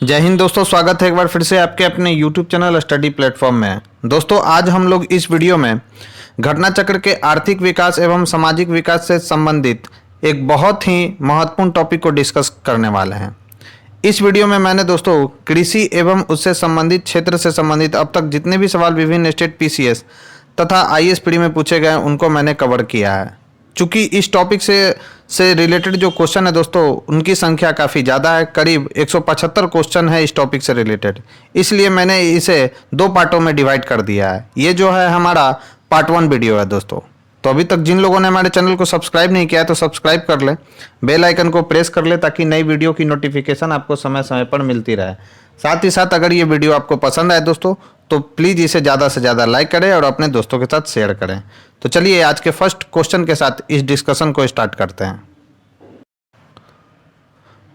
जय हिंद दोस्तों, स्वागत है एक बार फिर से आपके अपने YouTube चैनल स्टडी प्लेटफॉर्म में। दोस्तों आज हम लोग इस वीडियो में घटना चक्र के आर्थिक विकास एवं सामाजिक विकास से संबंधित एक बहुत ही महत्वपूर्ण टॉपिक को डिस्कस करने वाले हैं। इस वीडियो में मैंने दोस्तों कृषि एवं उससे संबंधित क्षेत्र से संबंधित अब तक जितने भी सवाल विभिन्न स्टेट PCS तथा IAS PD में पूछे गए उनको मैंने कवर किया है। चूँकि इस टॉपिक से रिलेटेड जो क्वेश्चन है दोस्तों उनकी संख्या काफ़ी ज़्यादा है, करीब 175 क्वेश्चन है इस टॉपिक से रिलेटेड, इसलिए मैंने इसे 2 पार्टों में डिवाइड कर दिया है। ये जो है हमारा पार्ट 1 वीडियो है दोस्तों। तो अभी तक जिन लोगों ने हमारे चैनल को सब्सक्राइब नहीं किया है तो सब्सक्राइब कर ले, बेल आइकन को प्रेस कर ले ताकि नई वीडियो की नोटिफिकेशन आपको समय समय पर मिलती रहे। साथ ही साथ अगर ये वीडियो आपको पसंद आए दोस्तों तो प्लीज़ इसे ज़्यादा से ज़्यादा लाइक करें और अपने दोस्तों के साथ शेयर करें। तो चलिए आज के फर्स्ट क्वेश्चन के साथ इस डिस्कशन को स्टार्ट करते हैं।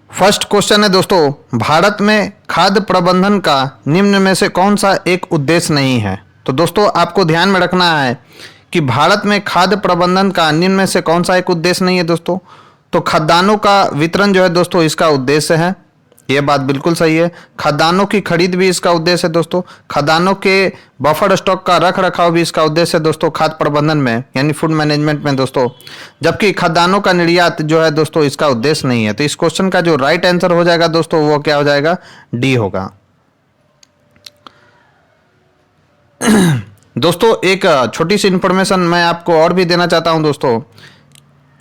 फर्स्ट क्वेश्चन है दोस्तों, भारत में खाद्य प्रबंधन का निम्न में से कौन सा एक उद्देश्य नहीं है? तो दोस्तों आपको ध्यान में रखना है कि भारत में खाद्य प्रबंधन का निम्न में से कौन सा एक उद्देश्य नहीं है दोस्तों। तो खाद्यान्नों का वितरण जो है दोस्तों इसका उद्देश्य है, ये बात बिल्कुल सही है। खाद्यान्नों की खरीद भी इसका उद्देश्य है दोस्तों। खाद्यान्नों के बफर स्टॉक का रख रखाव भी इसका उद्देश्य है दोस्तों खाद्य प्रबंधन में, यानी फूड मैनेजमेंट में दोस्तों। जबकि खाद्यान्नों का निर्यात जो है दोस्तों इसका उद्देश्य नहीं है। तो इस क्वेश्चन का जो राइट आंसर हो जाएगा दोस्तों वो क्या हो जाएगा? डी होगा। दोस्तों एक छोटी सी इंफॉर्मेशन मैं आपको और भी देना चाहता हूं दोस्तों।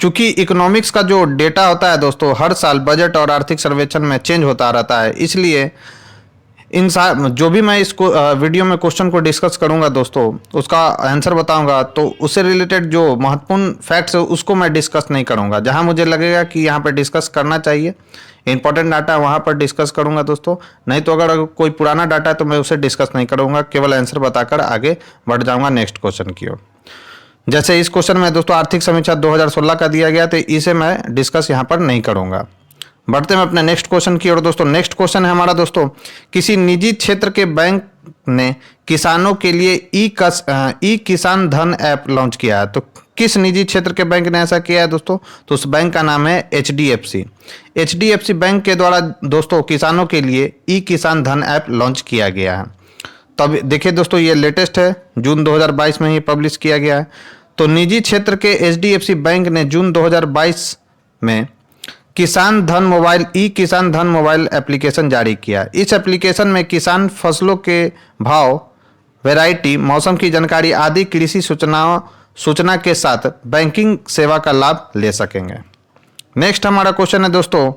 चूंकि इकोनॉमिक्स का जो डेटा होता है दोस्तों हर साल बजट और आर्थिक सर्वेक्षण में चेंज होता रहता है, इसलिए जो भी मैं इस वीडियो में क्वेश्चन को डिस्कस करूंगा दोस्तों उसका आंसर बताऊंगा, तो उससे रिलेटेड जो महत्वपूर्ण फैक्ट्स है उसको मैं डिस्कस नहीं करूंगा। जहां मुझे लगेगा कि यहाँ पर डिस्कस करना चाहिए, इंपॉर्टेंट डाटा वहां पर डिस्कस करूंगा दोस्तों। नहीं तो अगर कोई पुराना डाटा है तो मैं उसे डिस्कस नहीं करूंगा, केवल आंसर बताकर आगे बढ़ जाऊंगा नेक्स्ट क्वेश्चन की ओर। जैसे इस क्वेश्चन में दोस्तों आर्थिक समीक्षा 2016 का दिया गया, तो इसे मैं डिस्कस यहाँ पर नहीं करूँगा। बढ़ते हैं अपने नेक्स्ट क्वेश्चन की ओर दोस्तों। नेक्स्ट क्वेश्चन है हमारा दोस्तों, किसी निजी क्षेत्र के बैंक ने किसानों के लिए ई किसान धन ऐप लॉन्च किया है। तो किस निजी क्षेत्र के बैंक ने ऐसा किया है दोस्तों? तो उस बैंक का नाम है HDFC बैंक के द्वारा दोस्तों किसानों के लिए ई किसान धन ऐप लॉन्च किया गया है। तब देखिए दोस्तों ये लेटेस्ट है, जून 2022 में ही पब्लिश किया गया है। तो निजी क्षेत्र के HDFC बैंक ने जून 2022 में ई किसान धन मोबाइल एप्लीकेशन जारी किया। इस एप्लीकेशन में किसान फसलों के भाव, वैरायटी, मौसम की जानकारी आदि कृषि सूचना के साथ बैंकिंग सेवा का लाभ ले सकेंगे। नेक्स्ट हमारा क्वेश्चन है दोस्तों,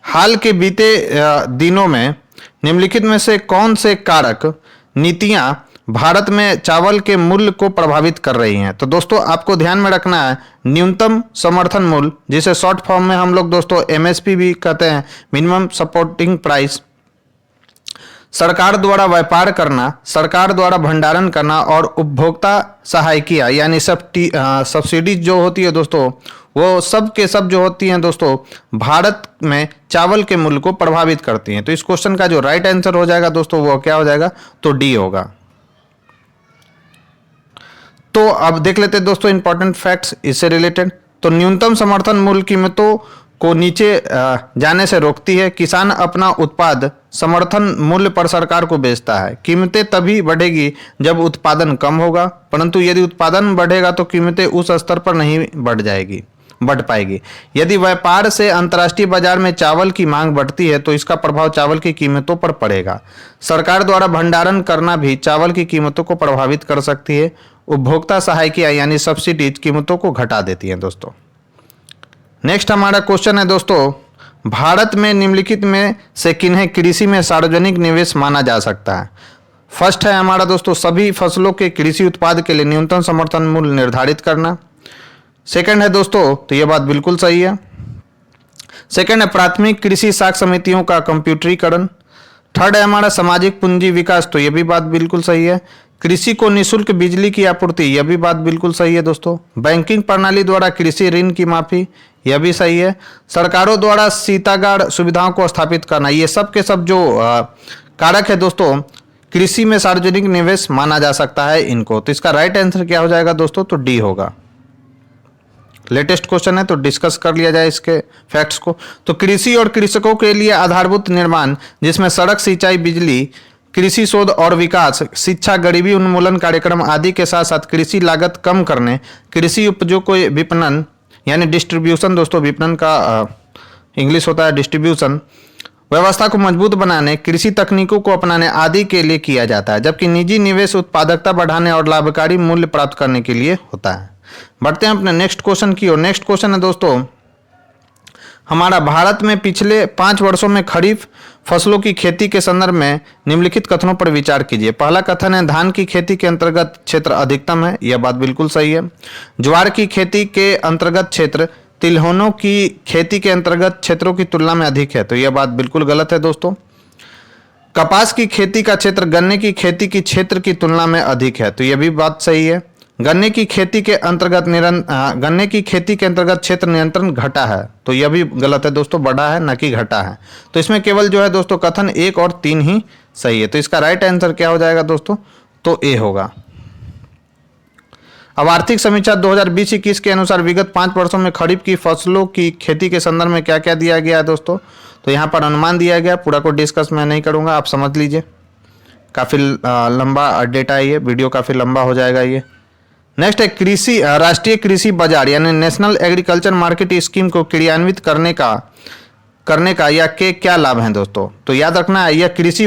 हाल के बीते दिनों में निम्नलिखित में से कौन से कारक नीतियां भारत में चावल के मूल्य को प्रभावित कर रही हैं? तो दोस्तों आपको ध्यान में रखना है न्यूनतम समर्थन मूल्य, जिसे शॉर्ट फॉर्म में हम लोग दोस्तों MSP भी कहते हैं, मिनिमम सपोर्टिंग प्राइस, सरकार द्वारा व्यापार करना, सरकार द्वारा भंडारण करना और उपभोक्ता सहायकियां यानी सब्सिडीज जो होती है दोस्तों वो सब के सब जो होती हैं दोस्तों भारत में चावल के मूल्य को प्रभावित करती हैं। तो इस क्वेश्चन का जो राइट आंसर हो जाएगा दोस्तों वो क्या हो जाएगा? तो डी होगा। तो अब देख लेते हैं दोस्तों इंपॉर्टेंट फैक्ट्स इससे रिलेटेड। तो न्यूनतम समर्थन मूल्य कीमतों को नीचे जाने से रोकती है। किसान अपना उत्पाद समर्थन मूल्य पर सरकार को बेचता है। कीमतें तभी बढ़ेगी जब उत्पादन कम होगा, परंतु यदि उत्पादन बढ़ेगा तो कीमतें उस स्तर पर नहीं बढ़ पाएगी। यदि व्यापार से अंतर्राष्ट्रीय बाजार में चावल की मांग बढ़ती है तो इसका प्रभाव चावल की कीमतों पर पड़ेगा। सरकार द्वारा भंडारण करना भी चावल की कीमतों को प्रभावित कर सकती है। उपभोक्ता सहायकियां यानी सब्सिडीज कीमतों को घटा देती हैं दोस्तों। नेक्स्ट हमारा क्वेश्चन है दोस्तों, भारत में निम्नलिखित में से किन्हें कृषि में सार्वजनिक निवेश माना जा सकता है? फर्स्ट है हमारा दोस्तों सभी फसलों के कृषि उत्पाद के लिए न्यूनतम समर्थन मूल्य निर्धारित करना। सेकंड है दोस्तों, तो ये बात बिल्कुल सही है। सेकंड है प्राथमिक कृषि साख समितियों का कंप्यूटरीकरण। थर्ड है हमारा सामाजिक पूंजी विकास, तो ये भी बात बिल्कुल सही है। कृषि को निःशुल्क बिजली की आपूर्ति, यह भी बात बिल्कुल सही है दोस्तों। बैंकिंग प्रणाली द्वारा कृषि ऋण की माफी, यह भी सही है। सरकारों द्वारा शीतागार सुविधाओं को स्थापित करना, ये सब के सब जो कारक है दोस्तों कृषि में सार्वजनिक निवेश माना जा सकता है इनको। तो इसका राइट आंसर क्या हो जाएगा दोस्तों? तो डी होगा। लेटेस्ट क्वेश्चन है तो डिस्कस कर लिया जाए इसके फैक्ट्स को। तो कृषि और कृषकों के लिए आधारभूत निर्माण, जिसमें सड़क, सिंचाई, बिजली, कृषि शोध और विकास, शिक्षा, गरीबी उन्मूलन कार्यक्रम आदि के साथ साथ कृषि लागत कम करने, कृषि उपजों को विपणन यानी डिस्ट्रीब्यूशन, दोस्तों विपणन का इंग्लिश होता है डिस्ट्रीब्यूशन, व्यवस्था को मजबूत बनाने, कृषि तकनीकों को अपनाने आदि के लिए किया जाता है। जबकि निजी निवेश उत्पादकता बढ़ाने और लाभकारी मूल्य प्राप्त करने के लिए होता है। बढ़ते हैं अपने नेक्स्ट क्वेश्चन की ओर। नेक्स्ट क्वेश्चन है दोस्तों हमारा, भारत में पिछले 5 वर्षों में खरीफ फसलों की खेती के संदर्भ में निम्नलिखित कथनों पर विचार कीजिए। पहला कथन है, धान की खेती के अंतर्गत क्षेत्र अधिकतम है। यह बात बिल्कुल सही है। ज्वार की खेती के अंतर्गत क्षेत्र तिलहनों की खेती के अंतर्गत क्षेत्रों की तुलना में अधिक है। तो यह बात बिल्कुल गलत है दोस्तों। कपास की खेती का क्षेत्र गन्ने की खेती की क्षेत्र की तुलना में अधिक है। तो यह भी बात सही है। गन्ने की खेती के अंतर्गत क्षेत्र नियंत्रण घटा है। तो यह भी गलत है दोस्तों, बढ़ा है न कि घटा है। तो इसमें केवल जो है दोस्तों कथन 1 और 3 ही सही है। तो इसका राइट आंसर क्या हो जाएगा दोस्तों? तो ए होगा। अब आर्थिक समीक्षा 2020-21 के अनुसार विगत 5 वर्षों में खरीफ की फसलों की खेती के संदर्भ में क्या क्या दिया गया है दोस्तों? तो यहाँ पर अनुमान दिया गया, पूरा को डिस्कस मैं नहीं करूँगा, आप समझ लीजिए। काफ़ी लंबा डेटा है ये, वीडियो काफ़ी लंबा हो जाएगा ये। नेक्स्ट है राष्ट्रीय कृषि बाजार यानी नेशनल एग्रीकल्चर मार्केट स्कीम को क्रियान्वित करने का या के क्या लाभ हैं दोस्तों? तो याद रखना है, यह कृषि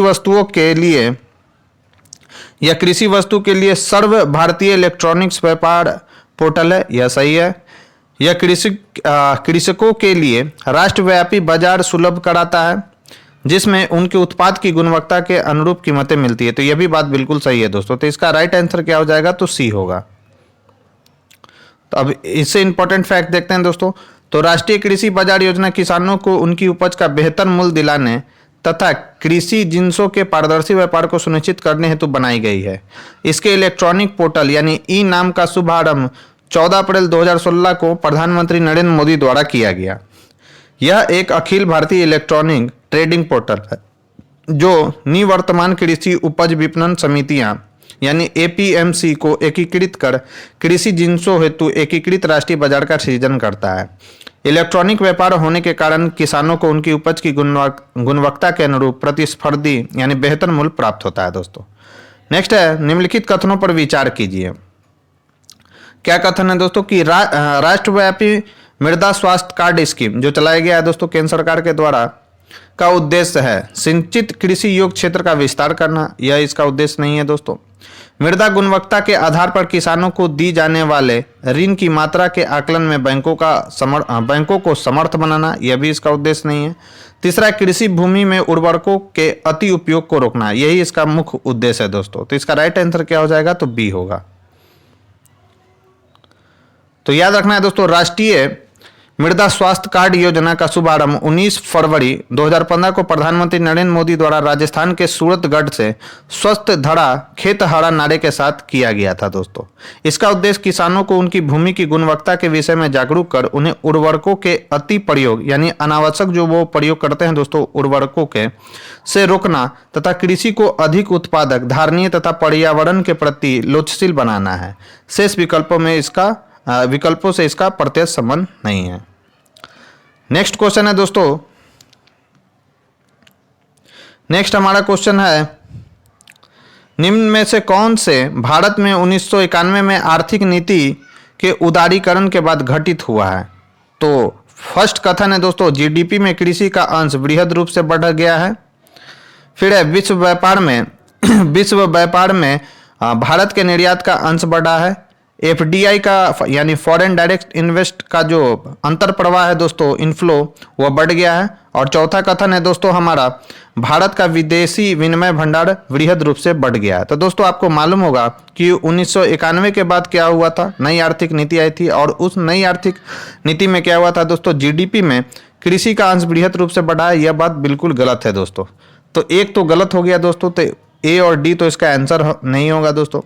वस्तु के लिए सर्व भारतीय इलेक्ट्रॉनिक्स व्यापार पोर्टल है। यह सही है। यह कृषकों के लिए राष्ट्रव्यापी बाजार सुलभ कराता है, जिसमें उनके उत्पाद की गुणवत्ता के अनुरूप कीमतें मिलती है। तो यह भी बात बिल्कुल सही है दोस्तों। तो इसका राइट आंसर क्या हो जाएगा? तो सी होगा। तो अब इससे इंपॉर्टेंट फैक्ट देखते हैं दोस्तों। तो राष्ट्रीय कृषि बाजार योजना किसानों को उनकी उपज का बेहतर मूल्य दिलाने तथा कृषि जिन्सों के पारदर्शी व्यापार को सुनिश्चित करने हेतु बनाई गई है। इसके इलेक्ट्रॉनिक पोर्टल यानी ई नाम का शुभारंभ 14 अप्रैल 2016 को प्रधानमंत्री नरेंद्र मोदी द्वारा किया गया। यह एक Akhil Bharatiya electronic trading portal है जो निवर्तमान कृषि उपज विपणन समितियां यानी एपीएमसी को एकीकृत कर कृषि जिन्सों हेतु एकीकृत राष्ट्रीय बाजार का सृजन करता है। इलेक्ट्रॉनिक व्यापार होने के कारण किसानों को उनकी उपज की गुणवत्ता के अनुरूप प्रतिस्पर्धी यानी बेहतर मूल्य प्राप्त होता है दोस्तों। नेक्स्ट है, निम्नलिखित कथनों पर विचार कीजिए। क्या कथन है दोस्तों कि राष्ट्रव्यापी मृदा स्वास्थ्य कार्ड स्कीम जो चलाया गया है दोस्तों केंद्र सरकार के द्वारा, का उद्देश्य है सिंचित कृषि योग्य क्षेत्र का विस्तार करना। यह इसका उद्देश्य नहीं है दोस्तों। मृदा गुणवत्ता के आधार पर किसानों को दी जाने वाले ऋण की मात्रा के आकलन में बैंकों को समर्थ बनाना। यह भी इसका उद्देश्य नहीं है। तीसरा, कृषि भूमि में उर्वरकों के अति उपयोग को रोकना। यही इसका मुख्य उद्देश्य है दोस्तों। तो इसका राइट आंसर क्या हो जाएगा? तो बी होगा। तो याद रखना है दोस्तों, राष्ट्रीय मृदा स्वास्थ्य कार्ड योजना का शुभारंभ 19 फरवरी 2015 को प्रधानमंत्री नरेंद्र मोदी द्वारा राजस्थान के सूरतगढ़ से स्वस्थ धरा खेत हरा नारे के साथ किया गया था दोस्तों। इसका उद्देश्य किसानों को उनकी भूमि की गुणवत्ता के विषय में जागरूक कर उन्हें उर्वरकों के अति प्रयोग यानी अनावश्यक जो वो प्रयोग करते हैं दोस्तों उर्वरकों के से रोकना तथा कृषि को अधिक उत्पादक, धारणीय तथा पर्यावरण के प्रति लोचशील बनाना है। शेष विकल्पों से इसका प्रत्यक्ष संबंध नहीं है। नेक्स्ट क्वेश्चन है दोस्तों, नेक्स्ट हमारा क्वेश्चन है, निम्न में से कौन से भारत में 1991 में आर्थिक नीति के उदारीकरण के बाद घटित हुआ है? तो फर्स्ट कथन है दोस्तों, जीडीपी में कृषि का अंश बृहद रूप से बढ़ गया है। फिर है विश्व व्यापार में भारत के निर्यात का अंश बढ़ा है। एफडीआई का यानी फॉरेन डायरेक्ट इन्वेस्ट का जो अंतर प्रवाह है दोस्तों इनफ्लो वह बढ़ गया है। और चौथा कथन है दोस्तों हमारा, भारत का विदेशी विनिमय भंडार वृहद रूप से बढ़ गया है। तो दोस्तों आपको मालूम होगा कि 1991 के बाद क्या हुआ था, नई आर्थिक नीति आई थी और उस नई आर्थिक नीति में क्या हुआ था दोस्तों, जीडीपी में कृषि का अंश बृहद रूप से बढ़ा है। यह बात बिल्कुल गलत है दोस्तों। तो एक तो गलत हो गया दोस्तों, तो ए और डी तो इसका आंसर नहीं होगा दोस्तों।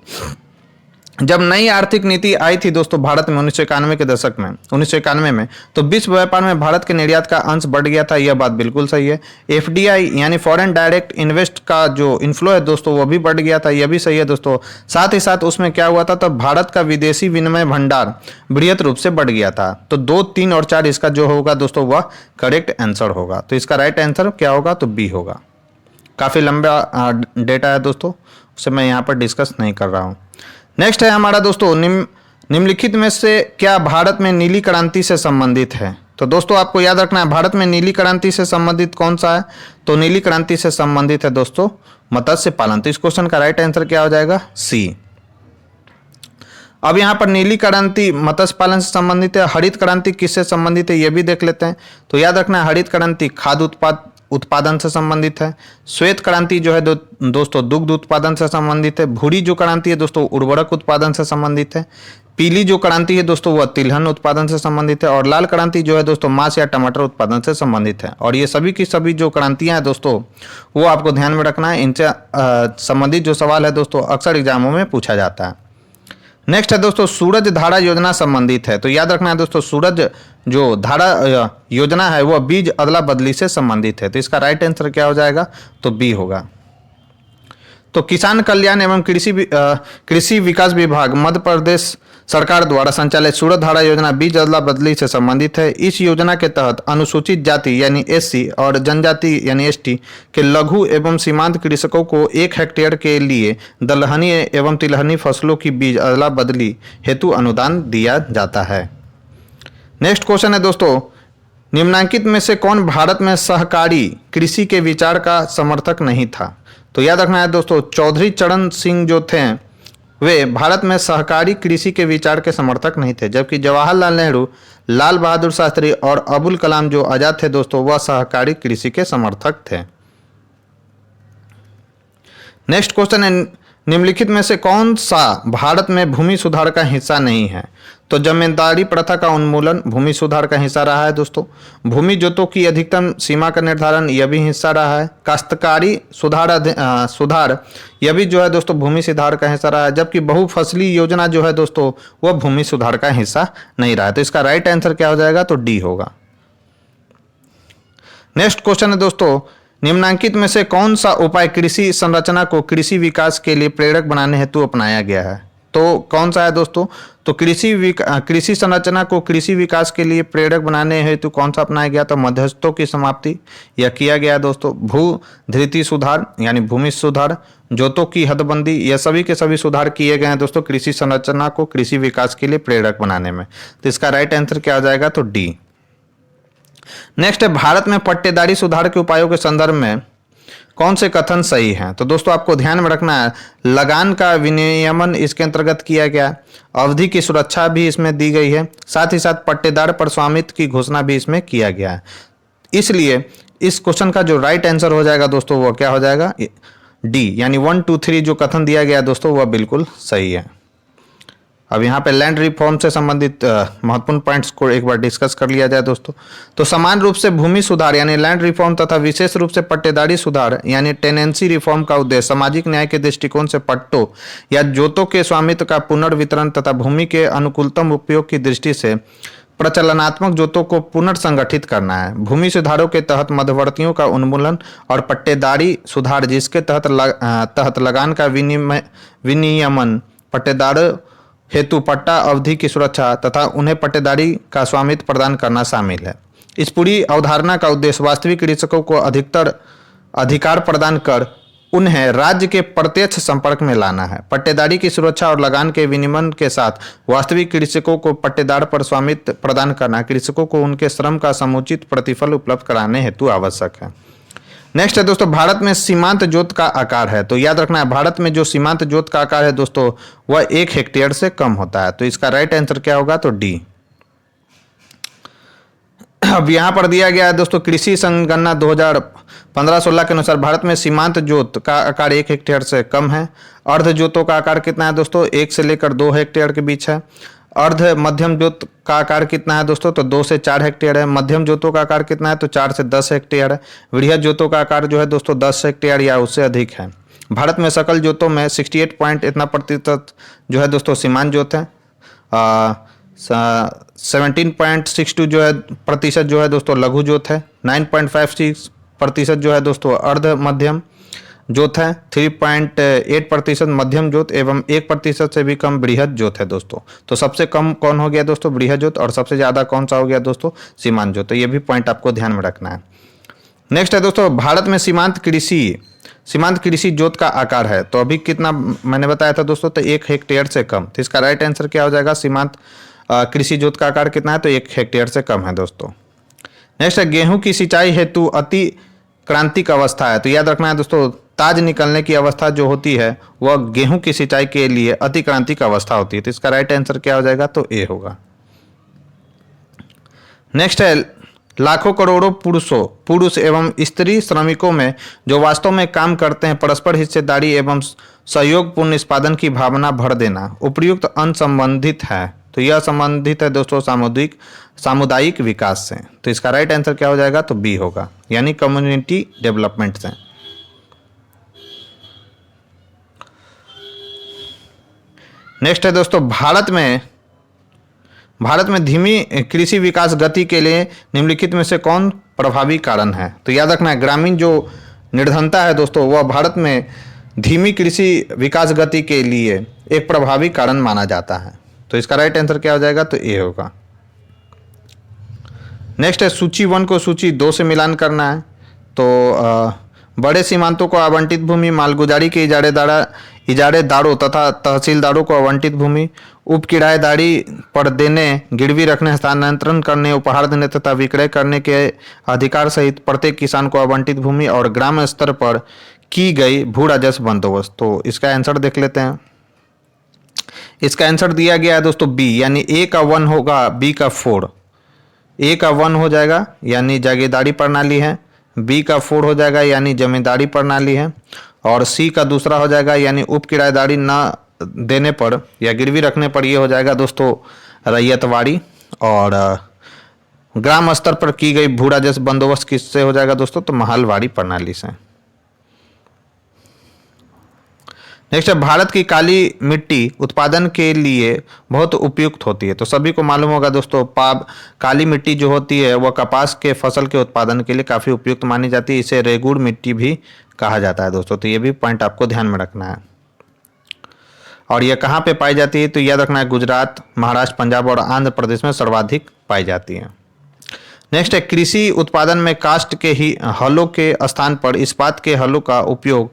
जब नई आर्थिक नीति आई थी दोस्तों भारत में 1991 के दशक में 1991 में, तो विश्व व्यापार में भारत के निर्यात का अंश बढ़ गया था। यह बात बिल्कुल सही है। एफडीआई यानी फॉरेन डायरेक्ट इन्वेस्ट का जो इन्फ्लो है दोस्तों वो भी बढ़ गया था, यह भी सही है दोस्तों। साथ ही साथ उसमें क्या हुआ था, तब भारत का विदेशी विनिमय भंडार बृहत रूप से बढ़ गया था। तो 2, 3 और 4 इसका जो होगा दोस्तों वह करेक्ट आंसर होगा। तो इसका राइट आंसर क्या होगा, तो बी होगा। काफ़ी लंबा डेटा है दोस्तों, उसे मैं यहाँ पर डिस्कस नहीं कर रहा हूँ। नेक्स्ट है हमारा दोस्तों, निम्नलिखित में से क्या भारत में नीली क्रांति से संबंधित है। तो दोस्तों आपको याद रखना है भारत में नीली क्रांति से संबंधित कौन सा है, तो नीली क्रांति से संबंधित है दोस्तों मत्स्य पालन। तो इस क्वेश्चन का राइट आंसर क्या हो जाएगा, सी। अब यहाँ पर नीली क्रांति मत्स्य पालन से संबंधित है। हरित क्रांति किससे संबंधित है, ये भी देख लेते हैं। तो याद रखना है हरित क्रांति खाद्य उत्पादन से संबंधित है। श्वेत क्रांति जो है दोस्तों दुग्ध उत्पादन से संबंधित है। भूरी जो क्रांति है दोस्तों उर्वरक उत्पादन से संबंधित है। पीली जो क्रांति है दोस्तों वह तिलहन उत्पादन से संबंधित है। और लाल क्रांति जो है दोस्तों मांस या टमाटर उत्पादन से संबंधित है। और ये सभी की सभी जो क्रांतियां हैं दोस्तों वो आपको ध्यान में रखना है। इनसे संबंधित जो सवाल है दोस्तों अक्सर एग्जामों में पूछा जाता है। नेक्स्ट है दोस्तों सूरज धारा योजना संबंधित है। तो याद रखना है दोस्तों सूरज जो धारा योजना है वह बीज अदला बदली से संबंधित है। तो इसका राइट आंसर क्या हो जाएगा, तो बी होगा। तो किसान कल्याण एवं कृषि विकास विभाग मध्य प्रदेश सरकार द्वारा संचालित सूरज धारा योजना बीज अदला बदली से संबंधित है। इस योजना के तहत अनुसूचित जाति यानी एससी और जनजाति यानी एसटी के लघु एवं सीमांत कृषकों को 1 हेक्टेयर के लिए दलहनी एवं तिलहनी फसलों की बीज अदला बदली हेतु अनुदान दिया जाता है। नेक्स्ट क्वेश्चन है दोस्तों, निम्नांकित में से कौन भारत में सहकारी कृषि के विचार का समर्थक नहीं था। तो याद रखना है दोस्तों चौधरी चरण सिंह जो थे वे भारत में सहकारी कृषि के विचार के समर्थक नहीं थे, जबकि जवाहरलाल नेहरू, लाल बहादुर शास्त्री और अबुल कलाम जो आजाद थे दोस्तों वह सहकारी कृषि के समर्थक थे। नेक्स्ट क्वेश्चन है, निम्नलिखित में से कौन सा भारत में भूमि सुधार का हिस्सा नहीं है। तो जमींदारी प्रथा का उन्मूलन भूमि सुधार का हिस्सा रहा है दोस्तों। भूमि जोतों की अधिकतम सीमा का निर्धारण यह भी हिस्सा रहा है। काश्तकारी सुधार यह भी जो है दोस्तों भूमि सुधार का हिस्सा रहा है। जबकि बहुफसली योजना जो है दोस्तों वह भूमि सुधार का हिस्सा नहीं रहा है। तो इसका राइट आंसर क्या हो जाएगा, तो डी होगा। नेक्स्ट क्वेश्चन है दोस्तों, निम्नांकित में से कौन सा उपाय कृषि संरचना को कृषि विकास के लिए प्रेरक बनाने हेतु अपनाया गया है। तो कौन सा है दोस्तों, तो कृषि संरचना को कृषि विकास के लिए प्रेरक बनाने हेतु कौन सा अपनाया गया, तो मध्यस्थों की समाप्ति यह किया गया दोस्तों। भू धृति सुधार यानी भूमि सुधार, जोतों की हदबंदी, यह सभी के सभी सुधार किए गए हैं दोस्तों कृषि संरचना को कृषि विकास के लिए प्रेरक बनाने में। तो इसका राइट आंसर क्या हो जाएगा, तो डी। नेक्स्ट है, भारत में पट्टेदारी सुधार के उपायों के संदर्भ में कौन से कथन सही हैं। तो दोस्तों आपको ध्यान में रखना है लगान का विनियमन इसके अंतर्गत किया गया, अवधि की सुरक्षा भी इसमें दी गई है, साथ ही साथ पट्टेदार पर स्वामित्व की घोषणा भी इसमें किया गया है। इसलिए इस क्वेश्चन का जो राइट आंसर हो जाएगा दोस्तों वो क्या हो जाएगा, डी, यानी 1, 2, 3 जो कथन दिया गया दोस्तों वह बिल्कुल सही है। अब यहाँ पे लैंड रिफॉर्म से संबंधित महत्वपूर्ण पॉइंट्स को एक बार डिस्कस कर लिया जाए दोस्तों। तो समान रूप से भूमि सुधार यानी लैंड रिफॉर्म तथा विशेष रूप से पट्टेदारी सुधार यानी टेनेंसी रिफॉर्म का उद्देश्य सामाजिक न्याय के दृष्टिकोण से पट्टों या जोतों के स्वामित्व का पुनर्वितरण तथा भूमि के अनुकूलतम उपयोग की दृष्टि से प्रचलनात्मक जोतों को पुनर्संगठित करना है। भूमि सुधारों के तहत मध्यवर्तियों का उन्मूलन और पट्टेदारी सुधार जिसके तहत लगान का विनियमन, पट्टेदार हेतु पट्टा अवधि की सुरक्षा तथा उन्हें पट्टेदारी का स्वामित्व प्रदान करना शामिल है। इस पूरी अवधारणा का उद्देश्य वास्तविक कृषकों को अधिकतर अधिकार प्रदान कर उन्हें राज्य के प्रत्यक्ष संपर्क में लाना है। पट्टेदारी की सुरक्षा और लगान के विनियमन के साथ वास्तविक कृषकों को पट्टेदार पर स्वामित्व प्रदान करना कृषकों को उनके श्रम का समुचित प्रतिफल उपलब्ध कराने हेतु आवश्यक है। नेक्स्ट है दोस्तों, भारत में सीमांत जोत का आकार है। तो याद रखना है भारत में जो सीमांत जोत का आकार है दोस्तों वह 1 हेक्टेयर से कम होता है। तो इसका राइट आंसर क्या होगा, तो डी। अब यहाँ पर दिया गया है दोस्तों कृषि संगणना 2015-16 के अनुसार भारत में सीमांत जोत का आकार 1 हेक्टेयर से कम है। अर्ध जोतों का आकार कितना है दोस्तों, 1 से लेकर 2 हेक्टेयर के बीच है। अर्ध मध्यम जोत का आकार कितना है दोस्तों, तो 2 से 4 हेक्टेयर है। मध्यम जोतों का आकार कितना है, तो 4 से 10 हेक्टेयर है। वृहद जोतों का आकार जो है दोस्तों 10 हेक्टेयर या उससे अधिक है। भारत में सकल जोतों में 68 पॉइंट इतना प्रतिशत जो है दोस्तों सीमांत जोत है। 17.62 जो है प्रतिशत जो है दोस्तों लघु जोत है। 9.56% जो है दोस्तों अर्ध मध्यम जोत है। 3.8% मध्यम जोत एवं 1% से भी कम बृहद जोत है दोस्तों। तो सबसे कम कौन हो गया दोस्तों? बृहद जोत। और सबसे ज़्यादा कौन सा हो गया दोस्तों? सीमांत जोत। तो ये भी पॉइंट आपको ध्यान में रखना है। नेक्स्ट है दोस्तों, भारत में सीमांत कृषि जोत का आकार है तो अभी कितना मैंने बताया था दोस्तों? तो 1 हेक्टेयर से कम। तो इसका राइट आंसर क्या हो जाएगा? सीमांत कृषि जोत का आकार कितना है? तो 1 हेक्टेयर से कम है दोस्तों। नेक्स्ट है, गेहूं की सिंचाई हेतु अति क्रांतिक अवस्था है। तो याद रखना है दोस्तों, ताज निकलने की अवस्था जो होती है वह गेहूं की सिंचाई के लिए अति क्रांतिक अवस्था होती है। तो इसका राइट आंसर क्या हो जाएगा? तो ए होगा। नेक्स्ट है, लाखों करोड़ों पुरुष एवं स्त्री श्रमिकों में जो वास्तव में काम करते हैं परस्पर हिस्सेदारी एवं सहयोगपूर्ण निष्पादन की भावना भर देना उपर्युक्त अनसंबंधित है। तो यह संबंधित है दोस्तों सामुदायिक विकास से। तो इसका राइट आंसर क्या हो जाएगा? तो बी होगा, यानी कम्युनिटी डेवलपमेंट से। नेक्स्ट है दोस्तों, भारत में धीमी कृषि विकास गति के लिए निम्नलिखित में से कौन प्रभावी कारण है? तो याद रखना है, ग्रामीण जो निर्धनता है दोस्तों वह भारत में धीमी कृषि विकास गति के लिए एक प्रभावी कारण माना जाता है। तो इसका राइट आंसर क्या हो जाएगा? तो ए होगा। नेक्स्ट है, सूची 1 को सूची 2 से मिलान करना है। तो बड़े सीमांतों को आवंटित भूमि, मालगुजारी के इजारेदारों तथा तहसीलदारों को आवंटित भूमि, उप किराएदारी पर देने, गिरवी रखने, हस्तांतरण करने, उपहार देने तथा विक्रय करने के अधिकार सहित प्रत्येक किसान को आवंटित भूमि और ग्राम स्तर पर की गई भू राजस्व बंदोबस्त। तो इसका आंसर देख लेते हैं। इसका आंसर दिया गया है दोस्तों बी, यानी ए का 1 होगा, बी का 4। ए का 1 हो जाएगा यानी जागीरदारी प्रणाली है, बी का 4 हो जाएगा यानी जमींदारी प्रणाली है, और सी का दूसरा हो जाएगा यानी उप किराएदारी न देने पर या गिरवी रखने पर ये हो जाएगा दोस्तों रैयतवाड़ी, और ग्राम स्तर पर की गई भू राजस्व बंदोबस्त किससे हो जाएगा दोस्तों? तो महलवाड़ी प्रणाली से। नेक्स्ट है, भारत की काली मिट्टी उत्पादन के लिए बहुत उपयुक्त होती है। तो सभी को मालूम होगा दोस्तों, काली मिट्टी जो होती है वह कपास के फसल के उत्पादन के लिए काफ़ी उपयुक्त मानी जाती है। इसे रेगुड़ मिट्टी भी कहा जाता है दोस्तों। तो ये भी पॉइंट आपको ध्यान में रखना है। और यह कहाँ पे पाई जाती है? तो याद रखना है, गुजरात, महाराष्ट्र, पंजाब और आंध्र प्रदेश में सर्वाधिक पाई जाती है। नेक्स्ट है, कृषि उत्पादन में काष्ठ के ही हलों के स्थान पर इस्पात के हलों का उपयोग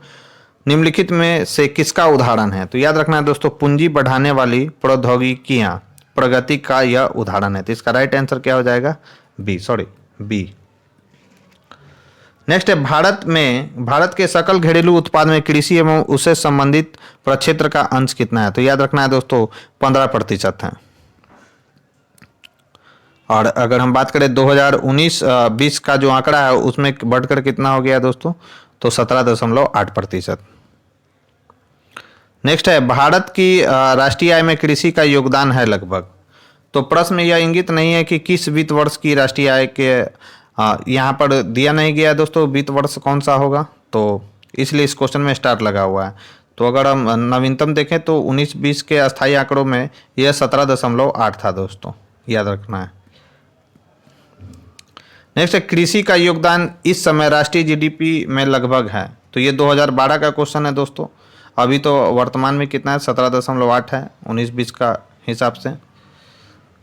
निम्नलिखित में से किसका उदाहरण है? तो याद रखना है दोस्तों, पूंजी बढ़ाने वाली प्रौद्योगिकियां प्रगति का यह उदाहरण है। तो इसका राइट आंसर क्या हो जाएगा? बी। नेक्स्ट है, भारत के सकल घरेलू उत्पाद में कृषि एवं उससे संबंधित प्रक्षेत्र का अंश कितना है? तो याद रखना है दोस्तों 15% है। और अगर हम बात करें 2019-20 का जो आंकड़ा है उसमें बढ़कर कितना हो गया दोस्तों? तो 17.8%। नेक्स्ट है, भारत की राष्ट्रीय आय में कृषि का योगदान है लगभग। तो प्रश्न में यह इंगित नहीं है कि किस वित्त वर्ष की राष्ट्रीय आय के यहाँ पर दिया नहीं गया दोस्तों वित्त वर्ष कौन सा होगा, तो इसलिए इस क्वेश्चन में स्टार लगा हुआ है। तो अगर हम नवीनतम देखें तो 19-20 के अस्थायी आंकड़ों में यह 17.8 था दोस्तों, याद रखना है। नेक्स्ट है, कृषि का योगदान इस समय राष्ट्रीय जीडीपी में लगभग है। तो ये 2012 का क्वेश्चन है दोस्तों। अभी तो वर्तमान में कितना है? 17.8 है 19-20 का हिसाब से।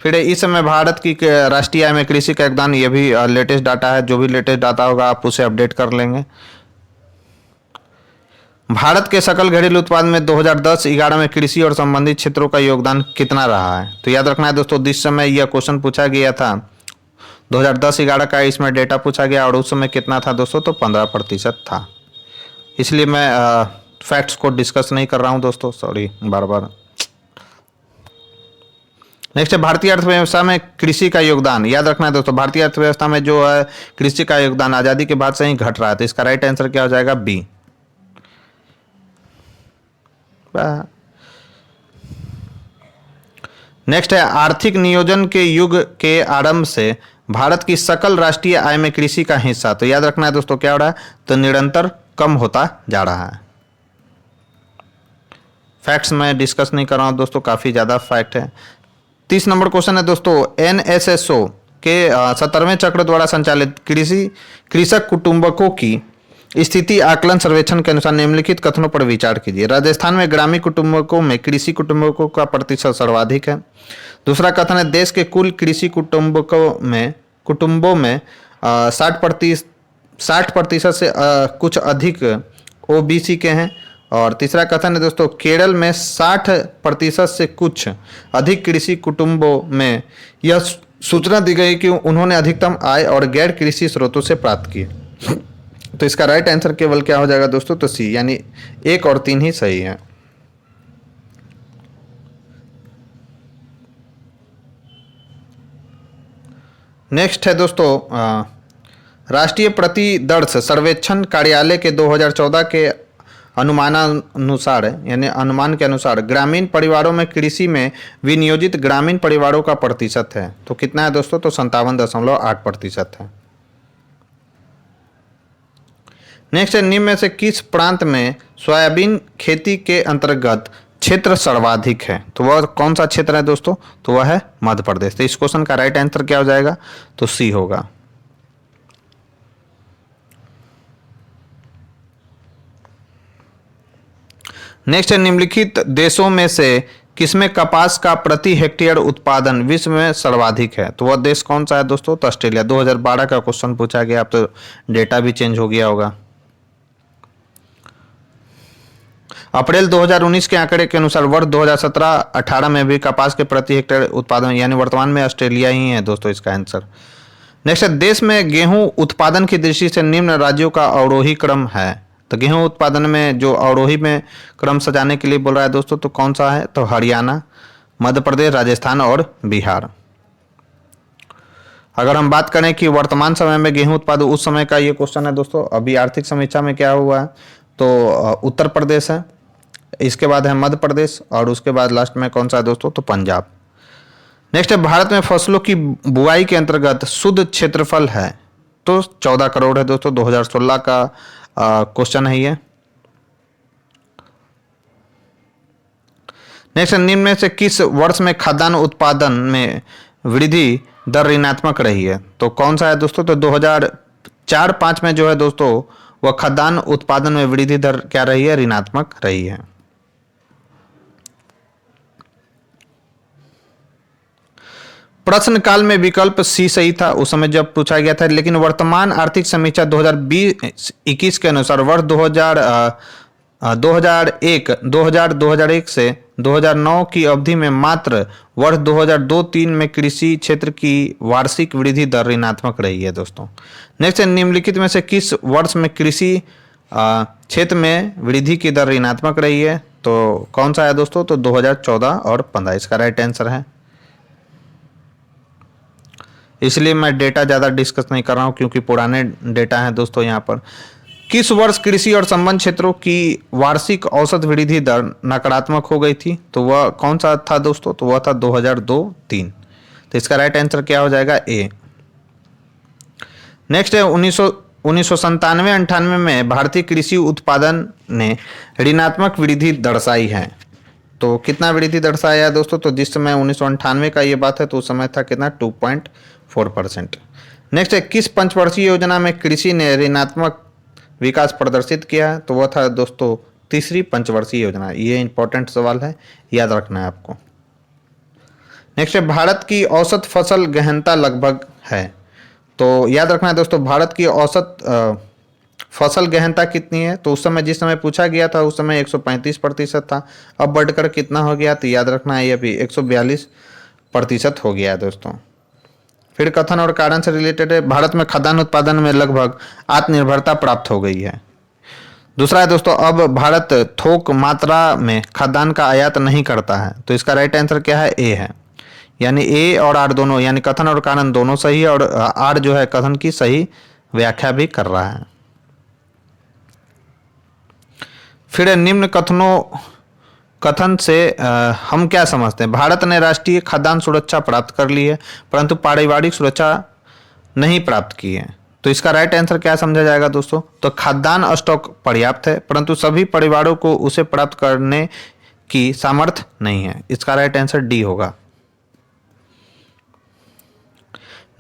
फिर इस समय भारत की राष्ट्रीय आय में कृषि का योगदान, ये भी लेटेस्ट डाटा है। जो भी लेटेस्ट डाटा होगा आप उसे अपडेट कर लेंगे। भारत के सकल घरेलू उत्पाद में 2010-11 में कृषि और संबंधित क्षेत्रों का योगदान कितना रहा है? तो याद रखना है दोस्तों, जिस समय यह क्वेश्चन पूछा गया था 2010-11 का इसमें डेटा पूछा गया और उस समय कितना था दोस्तों? तो 15% था। इसलिए मैं फैक्ट्स को डिस्कस नहीं कर रहा हूं दोस्तों, सॉरी बार। नेक्स्ट है, भारतीय अर्थव्यवस्था में कृषि का योगदान। याद रखना है दोस्तों, भारतीय अर्थव्यवस्था में जो है कृषि का योगदान आज़ादी के बाद से ही घट रहा है। तो इसका राइट आंसर क्या हो जाएगा? बी। नेक्स्ट है, आर्थिक नियोजन के युग के आरंभ से भारत की सकल राष्ट्रीय आय में कृषि का हिस्सा, तो याद रखना है दोस्तों क्या हो रहा है? तो निरंतर कम होता जा रहा है। फैक्ट्स मैं डिस्कस नहीं कर रहा हूँ दोस्तों, काफ़ी ज़्यादा फैक्ट है। 30 नंबर क्वेश्चन है दोस्तों, NSSO के 17वें चक्र द्वारा संचालित कृषक कुटुंबकों की स्थिति आकलन सर्वेक्षण के अनुसार निम्नलिखित कथनों पर विचार कीजिए। राजस्थान में ग्रामीण कुटुंबकों में कृषि कुटुंबकों का प्रतिशत सर्वाधिक है। दूसरा कथन है, देश के कुल कृषि कुटुंबों में 60% से कुछ अधिक OBC के हैं। और तीसरा कथन है दोस्तों, केरल में 60% से कुछ अधिक कृषि कुटुंबों में यह सूचना दी गई कि उन्होंने अधिकतम आय और गैर कृषि स्रोतों से प्राप्त की। तो इसका राइट आंसर केवल क्या हो जाएगा दोस्तों, तो सी, यानी 1 और 3 ही सही है। नेक्स्ट है दोस्तों, राष्ट्रीय प्रतिदर्श सर्वेक्षण कार्यालय के 2014 के अनुमान के अनुसार ग्रामीण परिवारों में कृषि में विनियोजित ग्रामीण परिवारों का प्रतिशत है। तो कितना है दोस्तों, तो 57.8% है। नेक्स्ट है, निम्न में से किस प्रांत में सोयाबीन खेती के अंतर्गत क्षेत्र सर्वाधिक है? तो वह कौन सा क्षेत्र है दोस्तों, तो वह है मध्य प्रदेश। तो इस क्वेश्चन का राइट आंसर क्या हो जाएगा, तो सी होगा। नेक्स्ट है, निम्नलिखित देशों में से किसमें कपास का प्रति हेक्टेयर उत्पादन विश्व में सर्वाधिक है? तो वह देश कौन सा है दोस्तों, तो ऑस्ट्रेलिया। 2012 का क्वेश्चन पूछा गया, अब तो डेटा भी चेंज हो गया होगा। अप्रैल 2019 के आंकड़े के अनुसार वर्ष 2017-18 में भी कपास के प्रति हेक्टेयर उत्पादन, यानी वर्तमान में ऑस्ट्रेलिया ही है दोस्तों इसका आंसर। नेक्स्ट है, देश में गेहूं उत्पादन की दृष्टि से निम्न राज्यों का अवरोही क्रम है। तो गेहूं उत्पादन में जो अवरोही में क्रम सजाने के लिए बोल रहा है दोस्तों, तो कौन सा है, तो हरियाणा, मध्य प्रदेश, राजस्थान और बिहार। अगर हम बात करें कि वर्तमान समय में गेहूं उत्पादन, उस समय का ये क्वेश्चन है दोस्तों, अभी आर्थिक समीक्षा में क्या हुआ है, तो उत्तर प्रदेश है, इसके बाद है मध्य प्रदेश, और उसके बाद लास्ट में कौन सा है दोस्तों, तो पंजाब। नेक्स्ट है, भारत में फसलों की बुआई के अंतर्गत शुद्ध क्षेत्रफल है, तो 14 करोड़ है दोस्तों। 2016 का क्वेश्चन है ये। नेक्स्ट, निम्न में से किस वर्ष में खाद्यान्न उत्पादन में वृद्धि दर ऋणात्मक रही है? तो कौन सा है दोस्तों, तो 2004-5 में जो है दोस्तों, वह खाद्यान्न उत्पादन में वृद्धि दर क्या रही है, ऋणात्मक रही है। प्रश्न काल में विकल्प सी सही था उस समय जब पूछा गया था, लेकिन वर्तमान आर्थिक समीक्षा 2020-21 के अनुसार वर्ष 2001 से 2009 की अवधि में मात्र वर्ष 2002-3 में कृषि क्षेत्र की वार्षिक वृद्धि दर ऋणात्मक रही है दोस्तों। नेक्स्ट, निम्नलिखित में से किस वर्ष में कृषि क्षेत्र में वृद्धि की दर ऋणात्मक रही है? तो कौन सा है दोस्तों, तो 2014 और 15 इसका राइट आंसर है। इसलिए मैं डेटा ज़्यादा डिस्कस नहीं कर रहा हूँ क्योंकि पुराने डेटा हैं दोस्तों यहाँ पर। किस वर्ष कृषि और संबंध क्षेत्रों की वार्षिक औसत वृद्धि दर नकारात्मक हो गई थी? तो वह कौन सा था दोस्तों, तो वह था 2002-3। तो इसका राइट आंसर क्या हो जाएगा, ए। नेक्स्ट है, 1997-98 में भारतीय कृषि उत्पादन ने ऋणात्मक वृद्धि दर्शाई है। तो कितना वृद्धि दर्शाया है दोस्तों, तो जिस समय 1998 का ये बात है तो उस समय था कितना, 2.4%। नेक्स्ट है, किस पंचवर्षीय योजना में कृषि ने ऋणात्मक विकास प्रदर्शित किया? तो वह था दोस्तों तीसरी पंचवर्षीय योजना। ये इंपॉर्टेंट सवाल है, याद रखना है आपको। नेक्स्ट है, भारत की औसत फसल गहनता लगभग है। तो याद रखना है दोस्तों, भारत की औसत फसल गहनता कितनी है? तो उस समय जिस समय पूछा गया था उस समय 135% था, अब बढ़कर कितना हो गया? तो याद रखना है ये भी 142% हो गया है दोस्तों। फिर कथन और कारण से रिलेटेड है, भारत में खाद्यान्न उत्पादन में लगभग आत्मनिर्भरता प्राप्त हो गई है। दूसरा है दोस्तों, अब भारत थोक मात्रा में खाद्यान्न का आयात नहीं करता है। तो इसका राइट आंसर क्या है, ए है। यानी ए और आर दोनों, यानी कथन और कारण दोनों सही है, और आर जो है कथन की सही व्याख्या भी कर रहा है। फिर निम्न कथन से हम क्या समझते हैं? भारत ने राष्ट्रीय खाद्यान्न सुरक्षा प्राप्त कर ली है परंतु पारिवारिक सुरक्षा नहीं प्राप्त की है। तो इसका राइट आंसर क्या समझा जाएगा दोस्तों? तो खाद्यान्न स्टॉक पर्याप्त है परंतु सभी परिवारों को उसे प्राप्त करने की सामर्थ्य नहीं है। इसका राइट आंसर डी होगा।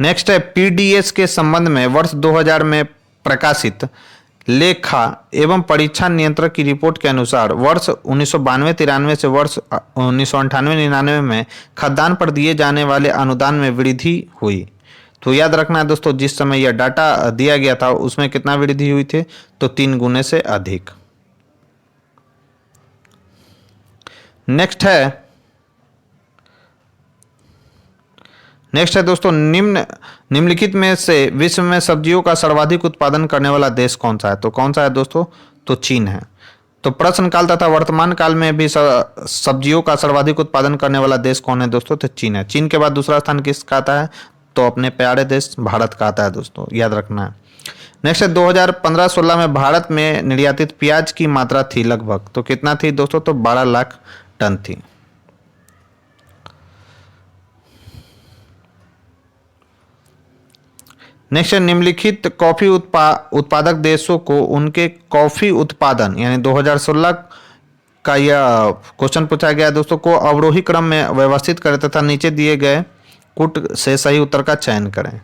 नेक्स्ट है पीडीएस के संबंध में वर्ष 2000 में प्रकाशित लेखा एवं परीक्षा नियंत्रक की रिपोर्ट के अनुसार वर्ष 1992-93 से वर्ष 1998-99 में खाद्यान्न पर दिए जाने वाले अनुदान में वृद्धि हुई। तो याद रखना है दोस्तों, जिस समय यह डाटा दिया गया था उसमें कितना वृद्धि हुई थी, तो 3 गुने से अधिक। नेक्स्ट है दोस्तों, निम्नलिखित में से विश्व में सब्जियों का सर्वाधिक उत्पादन करने वाला देश कौन सा है? तो कौन सा है दोस्तों? तो चीन है। तो प्रश्न काल तथा वर्तमान काल में भी सब्जियों का सर्वाधिक उत्पादन करने वाला देश कौन है दोस्तों? तो चीन है। चीन के बाद दूसरा स्थान किसका आता है? तो अपने प्यारे देश भारत का आता है दोस्तों, याद रखना है। नेक्स्ट है 2015-16 में भारत में निर्यातित प्याज की मात्रा थी लगभग, तो कितना थी दोस्तों? तो 12 लाख टन थी। नेक्स्ट निम्नलिखित कॉफी उत्पादक देशों को उनके कॉफी उत्पादन यानी 2016 का यह क्वेश्चन पूछा गया दोस्तों को अवरोही क्रम में व्यवस्थित करें तथा नीचे दिए गए कुट से सही उत्तर का चयन करें।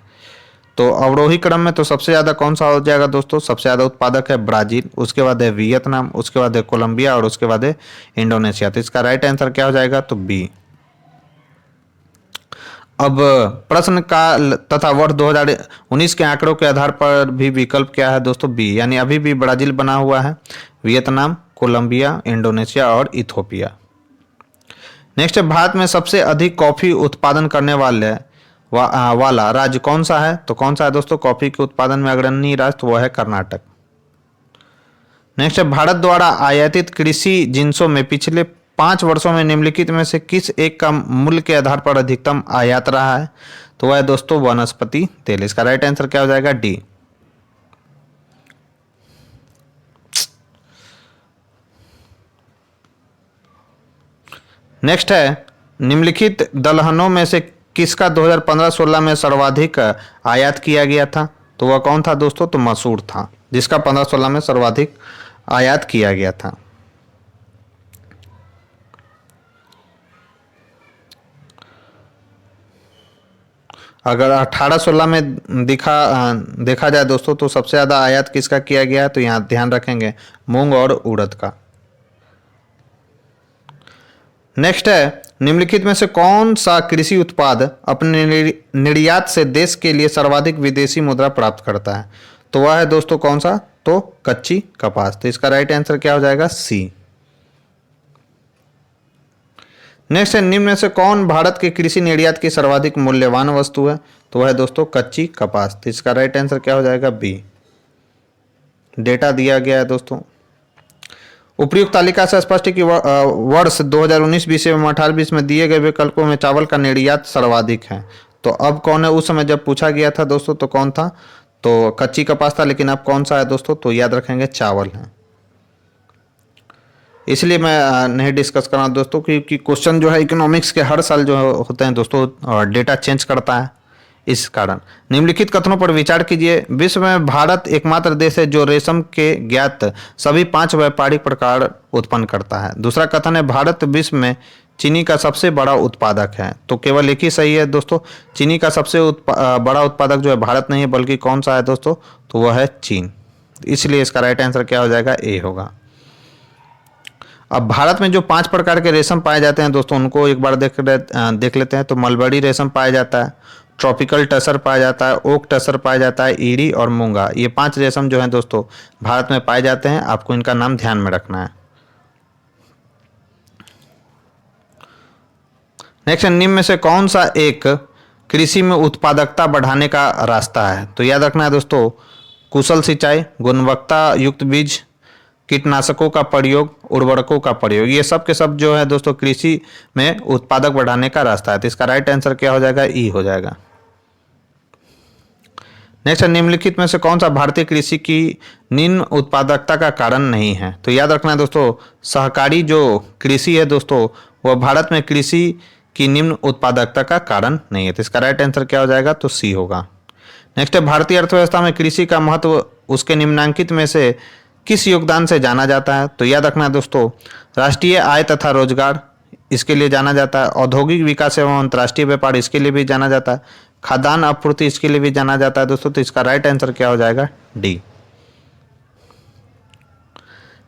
तो अवरोही क्रम में तो सबसे ज़्यादा कौन सा हो जाएगा दोस्तों? सबसे ज़्यादा उत्पादक है ब्राजील, उसके बाद है वियतनाम, उसके बाद है कोलंबिया और उसके बाद है इंडोनेशिया। तो इसका राइट आंसर क्या हो जाएगा? तो बी। अब प्रश्न काल तथा वर्ष 2019 के आंकड़ों के आधार पर भी विकल्प क्या है दोस्तों? बी, यानी अभी भी ब्राजील बना हुआ है, वियतनाम, कोलंबिया, इंडोनेशिया और इथोपिया। नेक्स्ट है भारत में सबसे अधिक कॉफी उत्पादन करने वाला राज्य कौन सा है? तो कौन सा है दोस्तों? कॉफी के उत्पादन में अग्रणी राज्य तो वह है कर्नाटक। नेक्स्ट है भारत द्वारा आयातित कृषि जिन्सों में पिछले 5 वर्षों में निम्नलिखित में से किस एक का मूल्य के आधार पर अधिकतम आयात रहा है? तो वह है दोस्तों वनस्पति तेल। इसका राइट आंसर क्या हो जाएगा? डी। नेक्स्ट है निम्नलिखित दलहनों में से किसका 2015-16 में सर्वाधिक आयात किया गया था? तो वह कौन था दोस्तों? तो मसूर था, जिसका 15-16 में सर्वाधिक आयात किया गया था। अगर 18-16 में देखा जाए दोस्तों तो सबसे ज़्यादा आयात किसका किया गया है? तो यहाँ ध्यान रखेंगे मूंग और उड़द का। नेक्स्ट है निम्नलिखित में से कौन सा कृषि उत्पाद अपने निर्यात से देश के लिए सर्वाधिक विदेशी मुद्रा प्राप्त करता है? तो वह है दोस्तों कौन सा? तो कच्ची कपास। तो इसका राइट आंसर क्या हो जाएगा? सी। नेक्स्ट है निम्न में से कौन भारत के कृषि निर्यात की सर्वाधिक मूल्यवान वस्तु है? तो वह है दोस्तों कच्ची कपास। तो इसका राइट आंसर क्या हो जाएगा? बी। डेटा दिया गया है दोस्तों। उपयुक्त तालिका से स्पष्ट है कि वर्ष 2019-20 एवं 18-20 में दिए गए विकल्पों में चावल का निर्यात सर्वाधिक है। तो अब कौन है? उस समय जब पूछा गया था दोस्तों तो कौन था? तो कच्ची कपास था, लेकिन अब कौन सा है दोस्तों? तो याद रखेंगे चावल है। इसलिए मैं नहीं डिस्कस कर रहा दोस्तों क्योंकि क्वेश्चन जो है इकोनॉमिक्स के हर साल जो होते हैं दोस्तों डेटा चेंज करता है, इस कारण। निम्नलिखित कथनों पर विचार कीजिए। विश्व में भारत एकमात्र देश है जो रेशम के ज्ञात सभी 5 व्यापारिक प्रकार उत्पन्न करता है। दूसरा कथन है भारत विश्व में चीनी का सबसे बड़ा उत्पादक है। तो केवल एक ही सही है दोस्तों, चीनी का सबसे बड़ा उत्पादक जो है भारत नहीं है, बल्कि कौन सा है दोस्तों? तो वह है चीन। इसलिए इसका राइट आंसर क्या हो जाएगा? ए होगा। अब भारत में जो 5 प्रकार के रेशम पाए जाते हैं दोस्तों उनको एक बार देख लेते हैं। तो मलबरी रेशम पाया जाता है, ट्रॉपिकल टसर पाया जाता है, ओक टसर पाया जाता है, ईरी और मूंगा। ये 5 रेशम जो हैं दोस्तों भारत में पाए जाते हैं। आपको इनका नाम ध्यान में रखना है। नेक्स्ट, निम्न में से कौन सा एक कृषि में उत्पादकता बढ़ाने का रास्ता है? तो याद रखना है दोस्तों, कुशल सिंचाई, गुणवत्ता युक्त बीज, कीटनाशकों का प्रयोग, उर्वरकों का प्रयोग, ये सब के सब जो है दोस्तों कृषि में उत्पादक बढ़ाने का रास्ता है। तो इसका राइट आंसर क्या हो जाएगा? ई हो जाएगा। नेक्स्ट, निम्नलिखित में से कौन सा भारतीय कृषि की निम्न उत्पादकता का कारण नहीं है? तो याद रखना है दोस्तों, सहकारी जो कृषि है दोस्तों वह भारत में कृषि की निम्न उत्पादकता का कारण नहीं है। तो इसका राइट आंसर क्या हो जाएगा? तो सी होगा। नेक्स्ट है, भारतीय अर्थव्यवस्था में कृषि का महत्व उसके निम्नांकित में से किस योगदान से जाना जाता है? तो याद रखना दोस्तों, राष्ट्रीय आय तथा रोजगार इसके लिए जाना जाता है, औद्योगिक विकास एवं अंतर्राष्ट्रीय व्यापार इसके लिए भी जाना जाता है, खाद्यान्न आपूर्ति इसके लिए भी जाना जाता है दोस्तों। तो इसका राइट आंसर क्या हो जाएगा? डी।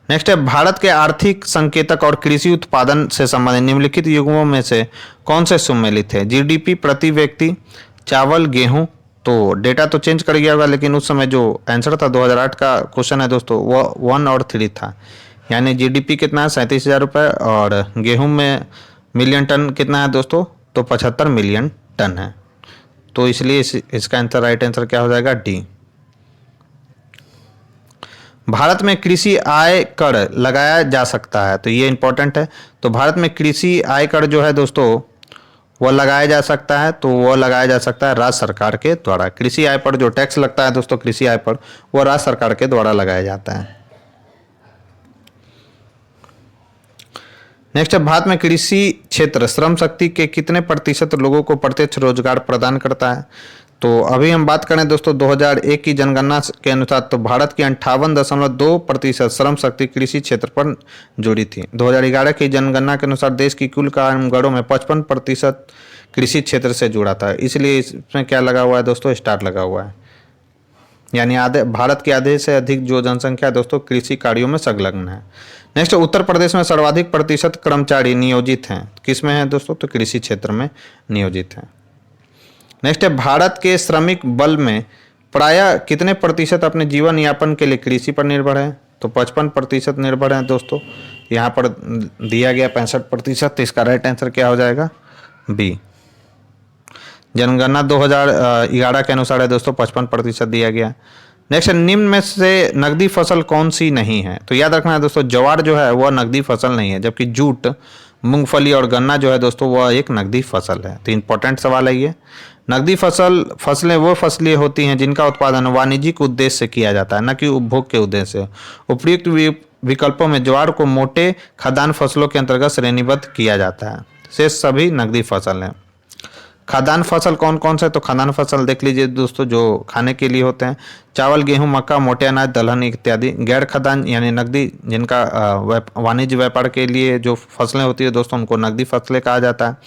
नेक्स्ट है, भारत के आर्थिक संकेतक और कृषि उत्पादन से संबंधित निम्नलिखित युग्मों में से कौन से सम्मिलित है? जीडीपी प्रति व्यक्ति, चावल, गेहूं। तो डेटा तो चेंज कर गया होगा, लेकिन उस समय जो आंसर था 2008 का क्वेश्चन है दोस्तों, वो 1 और 3 था। यानी जीडीपी कितना है? 37,000 रुपये, और गेहूं में मिलियन टन कितना है दोस्तों? तो 75 मिलियन टन है। तो इसलिए इसका आंसर, राइट आंसर क्या हो जाएगा? डी। भारत में कृषि आय कर लगाया जा सकता है, तो ये इंपॉर्टेंट है। तो भारत में कृषि आय कर जो है दोस्तों वो लगाया जा सकता है, तो वो लगाया जा सकता है राज्य सरकार के द्वारा। कृषि आय पर जो टैक्स लगता है दोस्तों, कृषि आय पर, वो राज्य सरकार के द्वारा लगाया जाता है। नेक्स्ट है, भारत में कृषि क्षेत्र श्रम शक्ति के कितने प्रतिशत लोगों को प्रत्यक्ष रोजगार प्रदान करता है? तो अभी हम बात करें दोस्तों 2001 की जनगणना के अनुसार, तो भारत की 58.2% श्रम शक्ति कृषि क्षेत्र पर जुड़ी थी। 2011 की जनगणना के अनुसार देश की कुल कामगारों में 55% कृषि क्षेत्र से जुड़ा था। इसलिए इसमें क्या लगा हुआ है दोस्तों? स्टार लगा हुआ है। यानी भारत की आधे से अधिक जो जनसंख्या दोस्तों कृषि कार्यों में संलग्न है। नेक्स्ट, उत्तर प्रदेश में सर्वाधिक प्रतिशत कर्मचारी नियोजित हैं, किसमें है दोस्तों? तो कृषि क्षेत्र में नियोजित हैं। नेक्स्ट है, भारत के श्रमिक बल में प्रायः कितने प्रतिशत अपने जीवन यापन के लिए कृषि पर निर्भर है? तो 55% निर्भर है दोस्तों। यहाँ पर दिया गया 65%। तो इसका राइट आंसर क्या हो जाएगा? बी। जनगणना 2011 के अनुसार है दोस्तों, 55% दिया गया। नेक्स्ट, निम्न में से नकदी फसल कौन सी नहीं है? तो याद रखना है दोस्तों, ज्वार जो है वह नकदी फसल नहीं है, जबकि जूट, मूंगफली और गन्ना जो है दोस्तों वह एक नकदी फसल है। तो इंपॉर्टेंट सवाल है ये। नकदी फसलें वो फसलें होती हैं जिनका उत्पादन वाणिज्यिक उद्देश्य से किया जाता है, न कि उपभोग के उद्देश्य से। उपयुक्त विकल्पों में ज्वार को मोटे खाद्यान्न फसलों के अंतर्गत श्रेणीबद्ध किया जाता है। शेष सभी नकदी फसल हैं। खाद्यान्न फसल कौन कौन से? तो खाद्यान्न फसल देख लीजिए दोस्तों, जो खाने के लिए होते हैं, चावल, गेहूं, मक्का, मोटे अनाज, दलहन इत्यादि। गैर खाद्यान्न यानी नकदी, जिनका वाणिज्य व्यापार के लिए जो फसलें होती है दोस्तों, उनको नकदी फसलें कहा जाता है।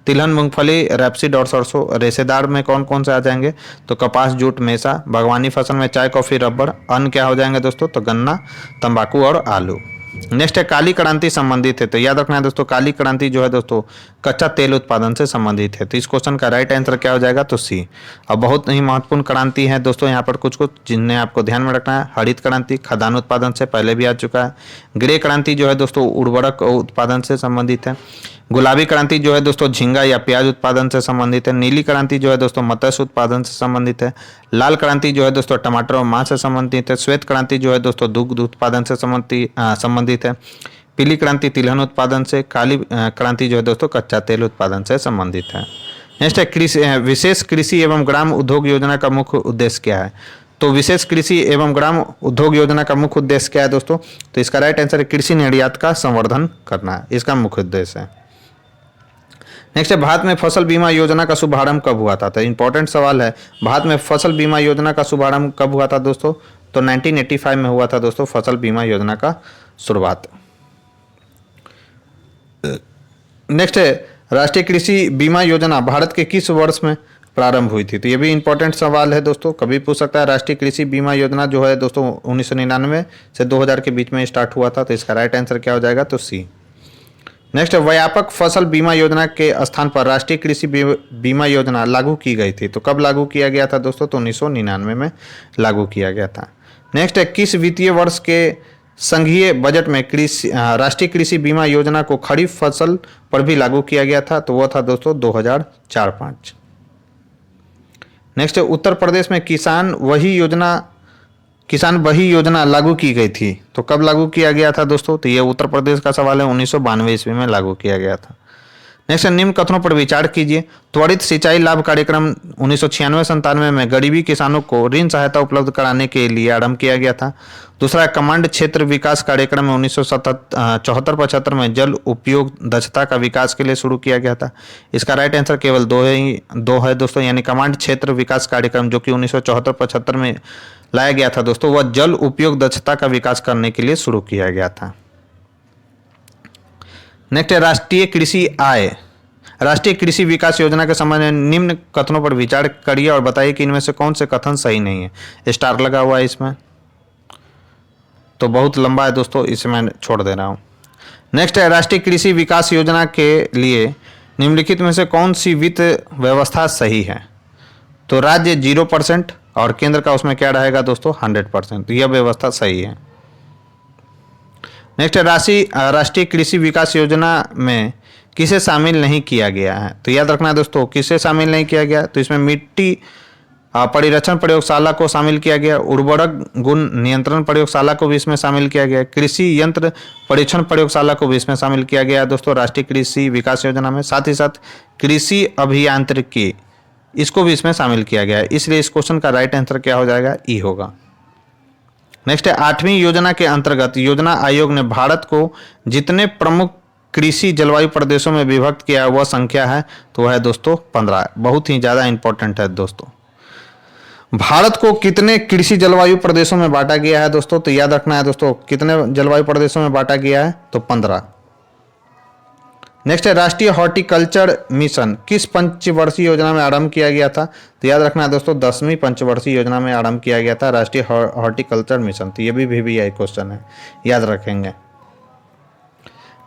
तिलहन, मूंगफली, रेपसीड और सरसों। रेशेदार में कौन कौन से आ जाएंगे? तो कपास, जूट, मेसा। बागवानी फसल में चाय, कॉफी, रबर। अन्न क्या हो जाएंगे दोस्तों? तो गन्ना, तंबाकू और आलू। नेक्स्ट है, काली क्रांति संबंधित है। तो याद रखना है दोस्तों, काली क्रांति जो है दोस्तों कच्चा तेल उत्पादन से संबंधित है। तो इस क्वेश्चन का राइट आंसर क्या हो जाएगा? तो सी। अब बहुत ही महत्वपूर्ण क्रांति है दोस्तों, यहाँ पर कुछ कुछ जिन्हें आपको ध्यान में रखना है। हरित क्रांति खाद्यान्न उत्पादन से पहले भी आ चुका है। ग्रे क्रांति जो है दोस्तों उर्वरक उत्पादन से संबंधित है। गुलाबी क्रांति जो है दोस्तों झींगा या प्याज उत्पादन से संबंधित है। नीली क्रांति जो है दोस्तों मत्स्य उत्पादन से संबंधित है। लाल क्रांति जो है दोस्तों टमाटर और मांस से संबंधित है। श्वेत क्रांति जो है दोस्तों दुग्ध उत्पादन से संबंधित है। पीली क्रांति तिलहन उत्पादन से। काली क्रांति जो है दोस्तों कच्चा तेल उत्पादन से संबंधित है। नेक्स्ट है, कृषि विशेष कृषि एवं ग्राम उद्योग योजना का मुख्य उद्देश्य क्या है? तो विशेष कृषि एवं ग्राम उद्योग योजना का मुख्य उद्देश्य क्या है दोस्तों? तो इसका राइट आंसर है कृषि निर्यात का संवर्धन करना, इसका मुख्य उद्देश्य है। नेक्स्ट है, भारत में फसल बीमा योजना का शुभारंभ कब हुआ था? तो इंपॉर्टेंट सवाल है। भारत में फसल बीमा योजना का शुभारंभ कब हुआ था दोस्तों? तो 1985 में हुआ था दोस्तों फसल बीमा योजना का शुरुआत। नेक्स्ट है, राष्ट्रीय कृषि बीमा योजना भारत के किस वर्ष में प्रारंभ हुई थी? तो ये भी इंपॉर्टेंट सवाल है दोस्तों, कभी पूछ सकता है। राष्ट्रीय कृषि बीमा योजना जो है दोस्तों 1999 से 2000 के बीच में स्टार्ट हुआ था। तो इसका राइट आंसर क्या हो जाएगा? तो सी। नेक्स्ट, व्यापक फसल बीमा योजना के स्थान पर राष्ट्रीय कृषि बीमा योजना लागू की गई थी। तो कब लागू किया गया था दोस्तों? तो 1999 में लागू किया गया था। नेक्स्ट है, किस वित्तीय वर्ष के संघीय बजट में राष्ट्रीय कृषि बीमा योजना को खरीफ फसल पर भी लागू किया गया था? तो वह था दोस्तों 2004-05। नेक्स्ट है, उत्तर प्रदेश में किसान वही योजना लागू की गई थी। तो कब लागू किया गया था दोस्तों? तो ये उत्तर प्रदेश का सवाल है। 1992 ईस्वी में लागू किया गया था। नेक्स्ट है, निम्न कथनों पर विचार कीजिए। त्वरित सिंचाई लाभ कार्यक्रम 1996-97 में गरीबी किसानों को ऋण सहायता उपलब्ध कराने के लिए आरंभ किया गया था। दूसरा, कमांड क्षेत्र विकास कार्यक्रम में 1974-75 में जल उपयोग दक्षता का विकास के लिए शुरू किया गया था। इसका राइट आंसर केवल दो है दोस्तों, यानी कमांड क्षेत्र विकास कार्यक्रम जो कि 1974-75 में लाया गया था दोस्तों, वह जल उपयोग दक्षता का विकास करने के लिए शुरू किया गया था। नेक्स्ट है, राष्ट्रीय कृषि आय। राष्ट्रीय कृषि विकास योजना के संबंध में निम्न कथनों पर विचार करिए और बताइए कि इनमें से कौन से कथन सही नहीं है। स्टार लगा हुआ है इसमें, तो बहुत लंबा है दोस्तों, इसे मैं छोड़ दे रहा हूँ। नेक्स्ट है, राष्ट्रीय कृषि विकास योजना के लिए निम्नलिखित में से कौन सी वित्त व्यवस्था सही है। तो राज्य 0% और केंद्र का उसमें क्या रहेगा दोस्तों, 100%। यह व्यवस्था सही है। नेक्स्ट है, राष्ट्रीय कृषि विकास योजना में किसे शामिल नहीं किया गया है। तो याद रखना है दोस्तों, किसे शामिल नहीं किया गया, तो इसमें मिट्टी परिरक्षण प्रयोगशाला को शामिल किया गया, उर्वरक गुण नियंत्रण प्रयोगशाला को भी इसमें शामिल किया गया, कृषि यंत्र परीक्षण प्रयोगशाला को भी इसमें शामिल किया गया दोस्तों राष्ट्रीय कृषि विकास योजना में। साथ ही साथ कृषि अभियांत्रिकी, इसको भी इसमें शामिल किया गया है। इसलिए इस क्वेश्चन का राइट आंसर क्या हो जाएगा, ई होगा। नेक्स्ट है, 8वीं योजना के अंतर्गत योजना आयोग ने भारत को जितने प्रमुख कृषि जलवायु प्रदेशों में विभक्त किया है वह संख्या है, तो वह है दोस्तों 15। बहुत ही ज़्यादा इंपॉर्टेंट है दोस्तों। भारत को कितने कृषि जलवायु प्रदेशों में बांटा गया है दोस्तों, तो याद रखना है दोस्तों, कितने जलवायु प्रदेशों में बांटा गया है, तो 15। नेक्स्ट है, राष्ट्रीय हॉर्टिकल्चर मिशन किस पंचवर्षीय योजना में आरंभ किया गया था। तो याद रखना है दोस्तों, 10वीं पंचवर्षीय योजना में आरंभ किया गया था राष्ट्रीय हॉर्टिकल्चर मिशन। तो ये भी VVI क्वेश्चन है, याद रखेंगे।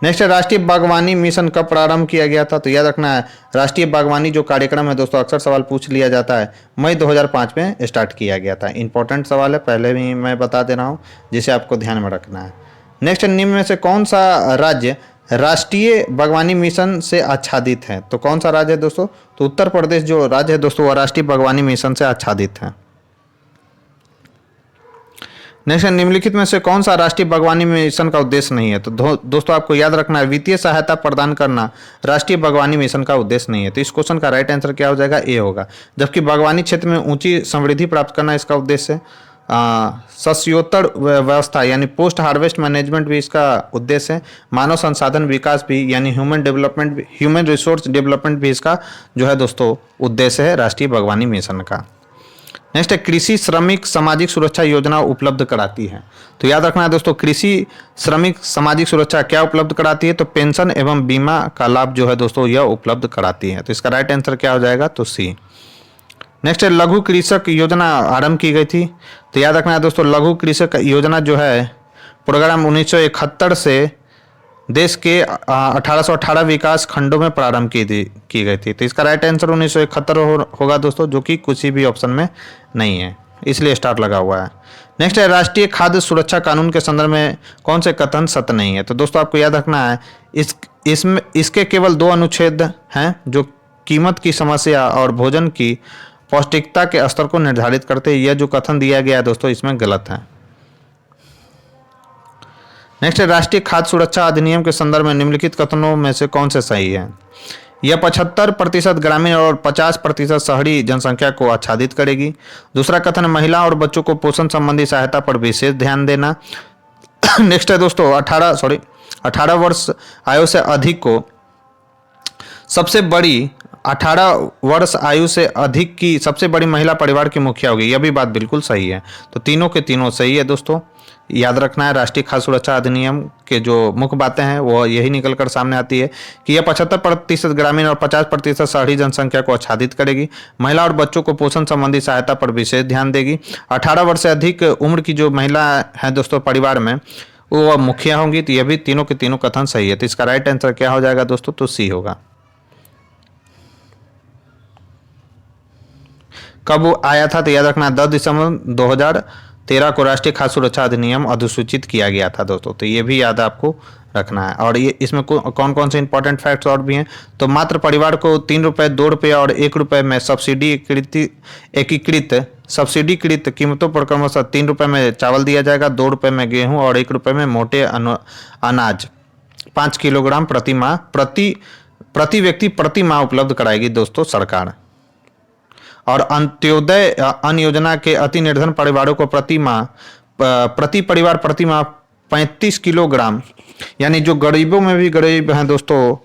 नेक्स्ट है, राष्ट्रीय बागवानी मिशन कब प्रारंभ किया गया था। तो याद रखना है, राष्ट्रीय बागवानी जो कार्यक्रम है दोस्तों, अक्सर सवाल पूछ लिया जाता है, मई 2005 में स्टार्ट किया गया था। इंपॉर्टेंट सवाल है, पहले भी मैं बता दे रहा हूँ, जिसे आपको ध्यान में रखना है। नेक्स्ट, निम्न में से कौन सा राज्य राष्ट्रीय बागवानी मिशन से आच्छादित है। तो कौन सा राज्य है दोस्तों, तो उत्तर प्रदेश जो राज्य है दोस्तों, वह राष्ट्रीय बागवानी मिशन से आच्छादित है। नेक्स्ट, निम्नलिखित में से कौन सा राष्ट्रीय बागवानी मिशन का उद्देश्य नहीं है। तो दोस्तों आपको याद रखना है, वित्तीय सहायता प्रदान करना राष्ट्रीय बागवानी मिशन का उद्देश्य नहीं है। तो इस क्वेश्चन का राइट आंसर क्या हो जाएगा, ए होगा। जबकि बागवानी क्षेत्र में ऊंची समृद्धि प्राप्त करना इसका उद्देश्य है। सस्योत्तर व्यवस्था यानी पोस्ट हार्वेस्ट मैनेजमेंट भी इसका उद्देश्य है। मानव संसाधन विकास भी यानी ह्यूमन रिसोर्स डेवलपमेंट भी इसका जो है दोस्तों उद्देश्य है राष्ट्रीय बागवानी मिशन का। नेक्स्ट है, कृषि श्रमिक सामाजिक सुरक्षा योजना उपलब्ध कराती है। तो याद रखना है दोस्तों, कृषि श्रमिक सामाजिक सुरक्षा क्या उपलब्ध कराती है, तो पेंशन एवं बीमा का लाभ जो है दोस्तों यह उपलब्ध कराती है। तो इसका राइट आंसर क्या हो जाएगा, तो सी। नेक्स्ट है, लघु कृषक योजना आरंभ की गई थी। तो याद रखना है दोस्तों, लघु कृषक योजना जो है प्रोग्राम 1971 से देश के 1818 विकास खंडों में प्रारंभ की गई थी। तो इसका राइट आंसर 1971 होगा दोस्तों, जो कि कुछ भी ऑप्शन में नहीं है, इसलिए स्टार लगा हुआ है। नेक्स्ट है, राष्ट्रीय खाद्य सुरक्षा कानून के संदर्भ में कौन से कथन सत्य नहीं है। तो दोस्तों आपको याद रखना है, इसके केवल 2 अनुच्छेद हैं जो कीमत की समस्या और भोजन की पौष्टिकता के स्तर को निर्धारित करते हैं। यह जो कथन दिया गया है दोस्तों इसमें गलत है। नेक्स्ट है, राष्ट्रीय खाद्य सुरक्षा अधिनियम के संदर्भ में निम्नलिखित कथनों में से कौन से सही है। यह 75% ग्रामीण और 50% शहरी जनसंख्या को आच्छादित करेगी। दूसरा कथन, महिला और बच्चों को पोषण संबंधी सहायता पर विशेष ध्यान देना। नेक्स्ट है दोस्तों, 18 वर्ष आयु से अधिक को सबसे बड़ी 18 वर्ष आयु से अधिक की सबसे बड़ी महिला परिवार की मुखिया होगी। यह भी बात बिल्कुल सही है। तो तीनों के तीनों सही है दोस्तों, याद रखना है। राष्ट्रीय खाद्य सुरक्षा अधिनियम के जो मुख्य बातें हैं वो यही निकल कर सामने आती है कि यह 75% ग्रामीण और 50% शहरी जनसंख्या को आच्छादित करेगी। महिला और बच्चों को पोषण संबंधी सहायता पर विशेष ध्यान देगी। 18 वर्ष से अधिक उम्र की जो महिला है दोस्तों परिवार में, वो मुखिया होंगी। तो यह भी तीनों के तीनों कथन सही है। तो इसका राइट आंसर क्या हो जाएगा दोस्तों, तो सी होगा। कब आया था, तो याद रखना 10 दिसंबर 2013 को राष्ट्रीय खाद्य सुरक्षा अधिनियम अधिसूचित किया गया था दोस्तों। तो ये भी याद आपको रखना है। और ये इसमें कौन कौन से इंपॉर्टेंट फैक्ट्स और भी हैं, तो मात्र परिवार को 3 रुपये, 2 रुपये और 1 रुपये में सब्सिडीकृत कीमतों पर क्रमशः 3 रुपये में चावल दिया जाएगा, 2 रुपये में गेहूं और 1 रुपये में मोटे अनाज 5 किलोग्राम प्रति माह प्रति प्रति व्यक्ति प्रति माह उपलब्ध कराएगी दोस्तों सरकार। और अंत्योदय अन्न योजना के अति निर्धन परिवारों को प्रति परिवार प्रति माह 35 किलोग्राम, यानी जो गरीबों में भी गरीब हैं दोस्तों,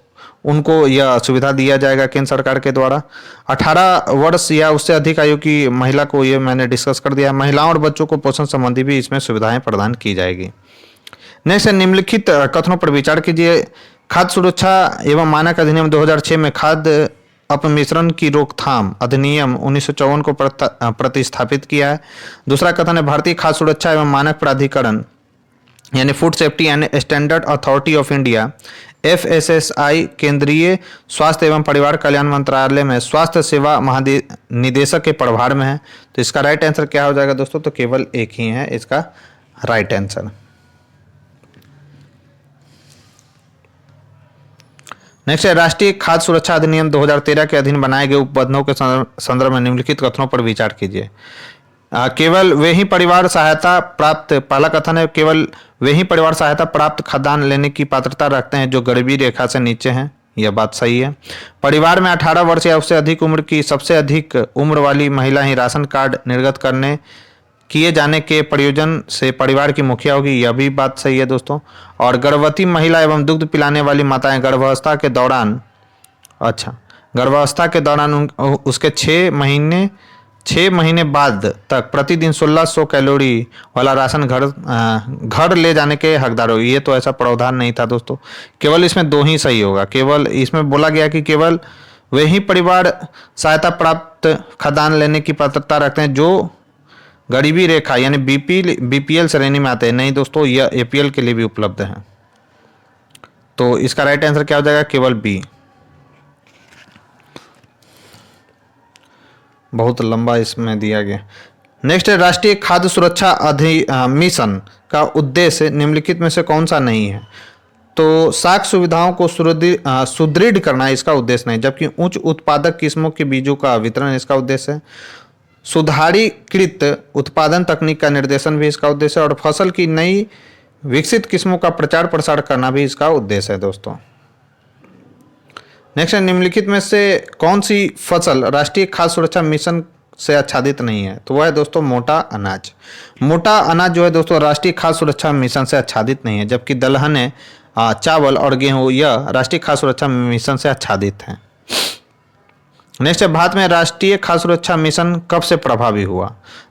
उनको यह सुविधा दिया जाएगा केंद्र सरकार के द्वारा। 18 वर्ष या उससे अधिक आयु की महिला को, ये मैंने डिस्कस कर दिया। महिलाओं और बच्चों को पोषण संबंधी भी इसमें सुविधाएं प्रदान की जाएगी। नेक्स्ट, निम्नलिखित कथनों पर विचार कीजिए। खाद्य सुरक्षा एवं मानक अधिनियम 2006 में खाद्य अपमिश्रण की रोकथाम अधिनियम 1954 को प्रतिस्थापित किया है। दूसरा कथन है भारतीय खाद्य सुरक्षा एवं मानक प्राधिकरण यानी food safety and standard authority of India FSSI केंद्रीय स्वास्थ्य एवं परिवार कल्याण मंत्रालय में स्वास्थ्य सेवा महानिदेशक के प्रभार में है। तो इसका राइट आंसर क्या हो जाएगा दोस्तों? तो केवल एक ही है इसका राइट आंसर। नेक्स्ट है राष्ट्रीय खाद्य सुरक्षा अधिनियम 2013 के अधीन बनाए गए उपबंधों के संदर्भ में निम्नलिखित कथनों पर विचार कीजिए। केवल वे ही परिवार सहायता प्राप्त, पहला कथन है केवल वे ही परिवार सहायता प्राप्त खाद्यान्न लेने की पात्रता रखते हैं जो गरीबी रेखा से नीचे हैं, यह बात सही है। परिवार में 18 वर्ष या उससे अधिक उम्र की सबसे अधिक उम्र वाली महिला ही राशन कार्ड निर्गत किए जाने के प्रयोजन से परिवार की मुखिया होगी, यह भी बात सही है दोस्तों। और गर्भवती महिला एवं दुग्ध पिलाने वाली माताएं गर्भावस्था के दौरान उसके 6 महीने बाद तक प्रतिदिन 1600 कैलोरी वाला राशन घर ले जाने के हकदार होगी। ये तो ऐसा प्रावधान नहीं था दोस्तों, केवल इसमें दो ही सही होगा। केवल इसमें बोला गया कि केवल वे ही परिवार सहायता प्राप्त खाद्यान्न लेने की पात्रता रखते हैं जो गरीबी रेखा यानी BPL श्रेणी में आते हैं। नहीं दोस्तों, यह APL के लिए भी उपलब्ध है। तो इसका राइट आंसर क्या हो जाएगा? केवल बी। बहुत लंबा इसमें दिया गया। नेक्स्ट है राष्ट्रीय खाद्य सुरक्षा मिशन का उद्देश्य निम्नलिखित में से कौन सा नहीं है? तो साख सुविधाओं को सुदृढ़ करना इसका उद्देश्य नहीं, जबकि उच्च उत्पादक किस्मों के बीजों का वितरण इसका उद्देश्य है। सुधारीकृत उत्पादन तकनीक का निर्देशन भी इसका उद्देश्य है। और फसल की नई विकसित किस्मों का प्रचार प्रसार करना भी इसका उद्देश्य है दोस्तों। नेक्स्ट, निम्नलिखित में से कौन सी फसल राष्ट्रीय खाद्य सुरक्षा मिशन से आच्छादित नहीं है? तो वह है दोस्तों मोटा अनाज। मोटा अनाज जो है दोस्तों राष्ट्रीय खाद्य सुरक्षा मिशन से आच्छादित नहीं है, जबकि दलहन, चावल और गेहूं यह राष्ट्रीय खाद्य सुरक्षा मिशन से आच्छादित हैं। नेक्स्ट है भारत में राष्ट्रीय खाद्य सुरक्षा मिशन कब से प्रभावी हुआ?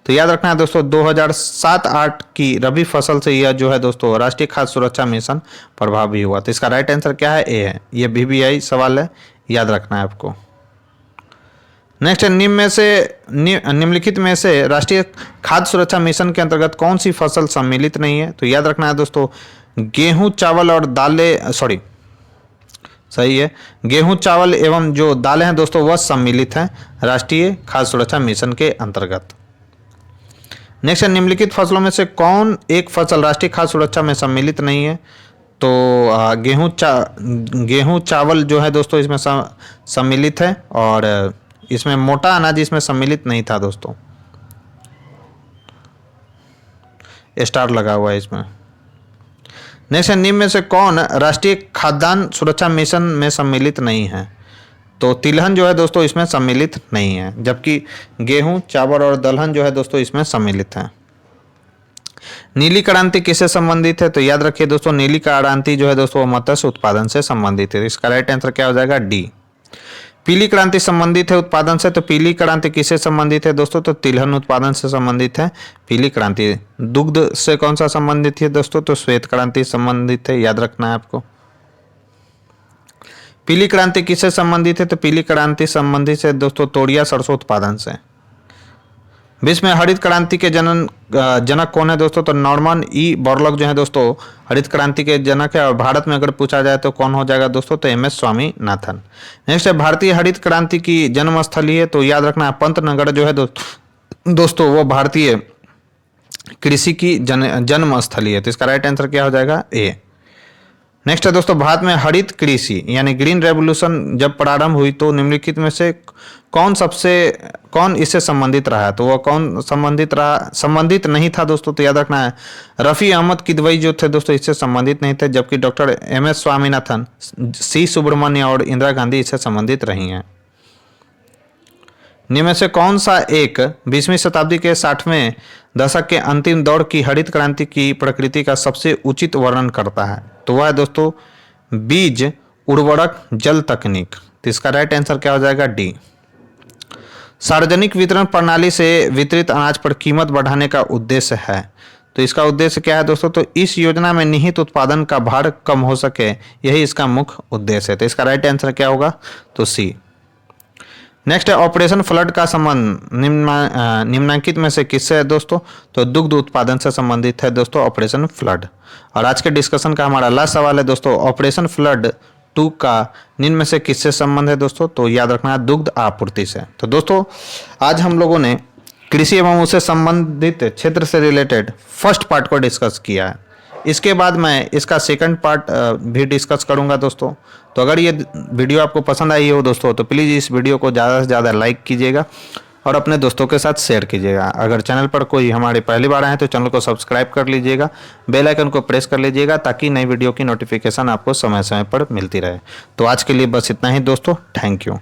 तो याद रखना है दोस्तों 2007-8 की रबी फसल से यह जो है दोस्तों राष्ट्रीय खाद्य सुरक्षा मिशन प्रभावी हुआ। तो इसका राइट आंसर क्या है? ए है। यह BBI सवाल है, याद रखना है आपको। नेक्स्ट है निम्नलिखित में से राष्ट्रीय खाद्य सुरक्षा मिशन के अंतर्गत कौन सी फसल सम्मिलित नहीं है? तो याद रखना है दोस्तों गेहूं, चावल और दालें, सही है, गेहूं, चावल एवं जो दालें हैं दोस्तों वह सम्मिलित हैं राष्ट्रीय खाद्य सुरक्षा मिशन के अंतर्गत। नेक्स्ट है निम्नलिखित फसलों में से कौन एक फसल राष्ट्रीय खाद्य सुरक्षा में सम्मिलित नहीं है? तो गेहूं, चावल जो है दोस्तों इसमें सम्मिलित है, और इसमें मोटा अनाज इसमें सम्मिलित नहीं था दोस्तों, स्टार लगा हुआ है इसमें। नेक्स्ट है निम्न में से कौन राष्ट्रीय खाद्यान्न सुरक्षा मिशन में सम्मिलित नहीं है? तो तिलहन जो है दोस्तों इसमें सम्मिलित नहीं है, जबकि गेहूं, चावल और दलहन जो है दोस्तों इसमें सम्मिलित है। नीली क्रांति किससे संबंधित है? तो याद रखिए दोस्तों नीली क्रांति जो है दोस्तों मत्स्य उत्पादन से संबंधित है। इसका राइट आंसर क्या हो जाएगा? डी। पीली क्रांति संबंधित है उत्पादन से, तो पीली क्रांति किससे संबंधित है दोस्तों? तो तिलहन उत्पादन से संबंधित है पीली क्रांति। दुग्ध से कौन सा संबंधित है दोस्तों? तो श्वेत क्रांति संबंधित है, याद रखना है आपको। पीली क्रांति किससे संबंधित है? तो पीली क्रांति संबंधित है दोस्तों तोरिया सरसों उत्पादन से। विश्व में हरित क्रांति के जनक कौन है दोस्तों? तो नॉर्मन ई बोरलॉग जो है दोस्तों हरित क्रांति के जनक है। और भारत में अगर पूछा जाए तो कौन हो जाएगा दोस्तों? तो MS स्वामीनाथन। नेक्स्ट है भारतीय हरित क्रांति की जन्मस्थली है, तो याद रखना है पंतनगर जो है दोस्तों वो भारतीय कृषि की जन्मस्थली है। तो इसका राइट आंसर क्या हो जाएगा? ए। नेक्स्ट है दोस्तों, भारत में हरित कृषि यानी ग्रीन रेवोल्यूशन जब प्रारंभ हुई तो निम्नलिखित में से कौन इससे संबंधित रहा? तो वह कौन संबंधित नहीं था दोस्तों, तो याद रखना है रफ़ी अहमद किदवई जो थे दोस्तों इससे संबंधित नहीं थे, जबकि डॉक्टर एम.एस. स्वामीनाथन, सी सुब्रमण्य और इंदिरा गांधी इससे संबंधित रही हैं। निम्न में से कौन सा एक 20वीं शताब्दी के 60वें दशक के अंतिम दौर की हरित क्रांति की प्रकृति का सबसे उचित वर्णन करता है? तो वह है दोस्तों बीज उर्वरक जल तकनीक। तो इसका राइट आंसर क्या हो जाएगा? डी। सार्वजनिक वितरण प्रणाली से वितरित अनाज पर कीमत बढ़ाने का उद्देश्य है। तो इसका उद्देश्य क्या है दोस्तों? तो इस योजना में निहित उत्पादन का भार कम हो सके, यही इसका मुख्य उद्देश्य है। तो इसका राइट आंसर क्या होगा? तो सी। नेक्स्ट है ऑपरेशन फ्लड का संबंध निम्नलिखित में से किससे है दोस्तों? तो दुग्ध उत्पादन से संबंधित है दोस्तों ऑपरेशन फ्लड। और आज के डिस्कशन का हमारा लास्ट सवाल है दोस्तों, ऑपरेशन फ्लड 2 का निम्न में से किससे संबंध है दोस्तों? तो याद रखना है दुग्ध आपूर्ति से। तो दोस्तों आज हम लोगों ने कृषि एवं उससे संबंधित क्षेत्र से रिलेटेड फर्स्ट पार्ट को डिस्कस किया है। इसके बाद मैं इसका सेकंड पार्ट भी डिस्कस करूंगा दोस्तों। तो अगर ये वीडियो आपको पसंद आई हो दोस्तों तो प्लीज़ इस वीडियो को ज़्यादा से ज़्यादा लाइक कीजिएगा और अपने दोस्तों के साथ शेयर कीजिएगा। अगर चैनल पर कोई हमारे पहली बार आए हैं तो चैनल को सब्सक्राइब कर लीजिएगा, बेल आइकन को प्रेस कर लीजिएगा ताकि नई वीडियो की नोटिफिकेशन आपको समय समय पर मिलती रहे। तो आज के लिए बस इतना ही दोस्तों, थैंक यू।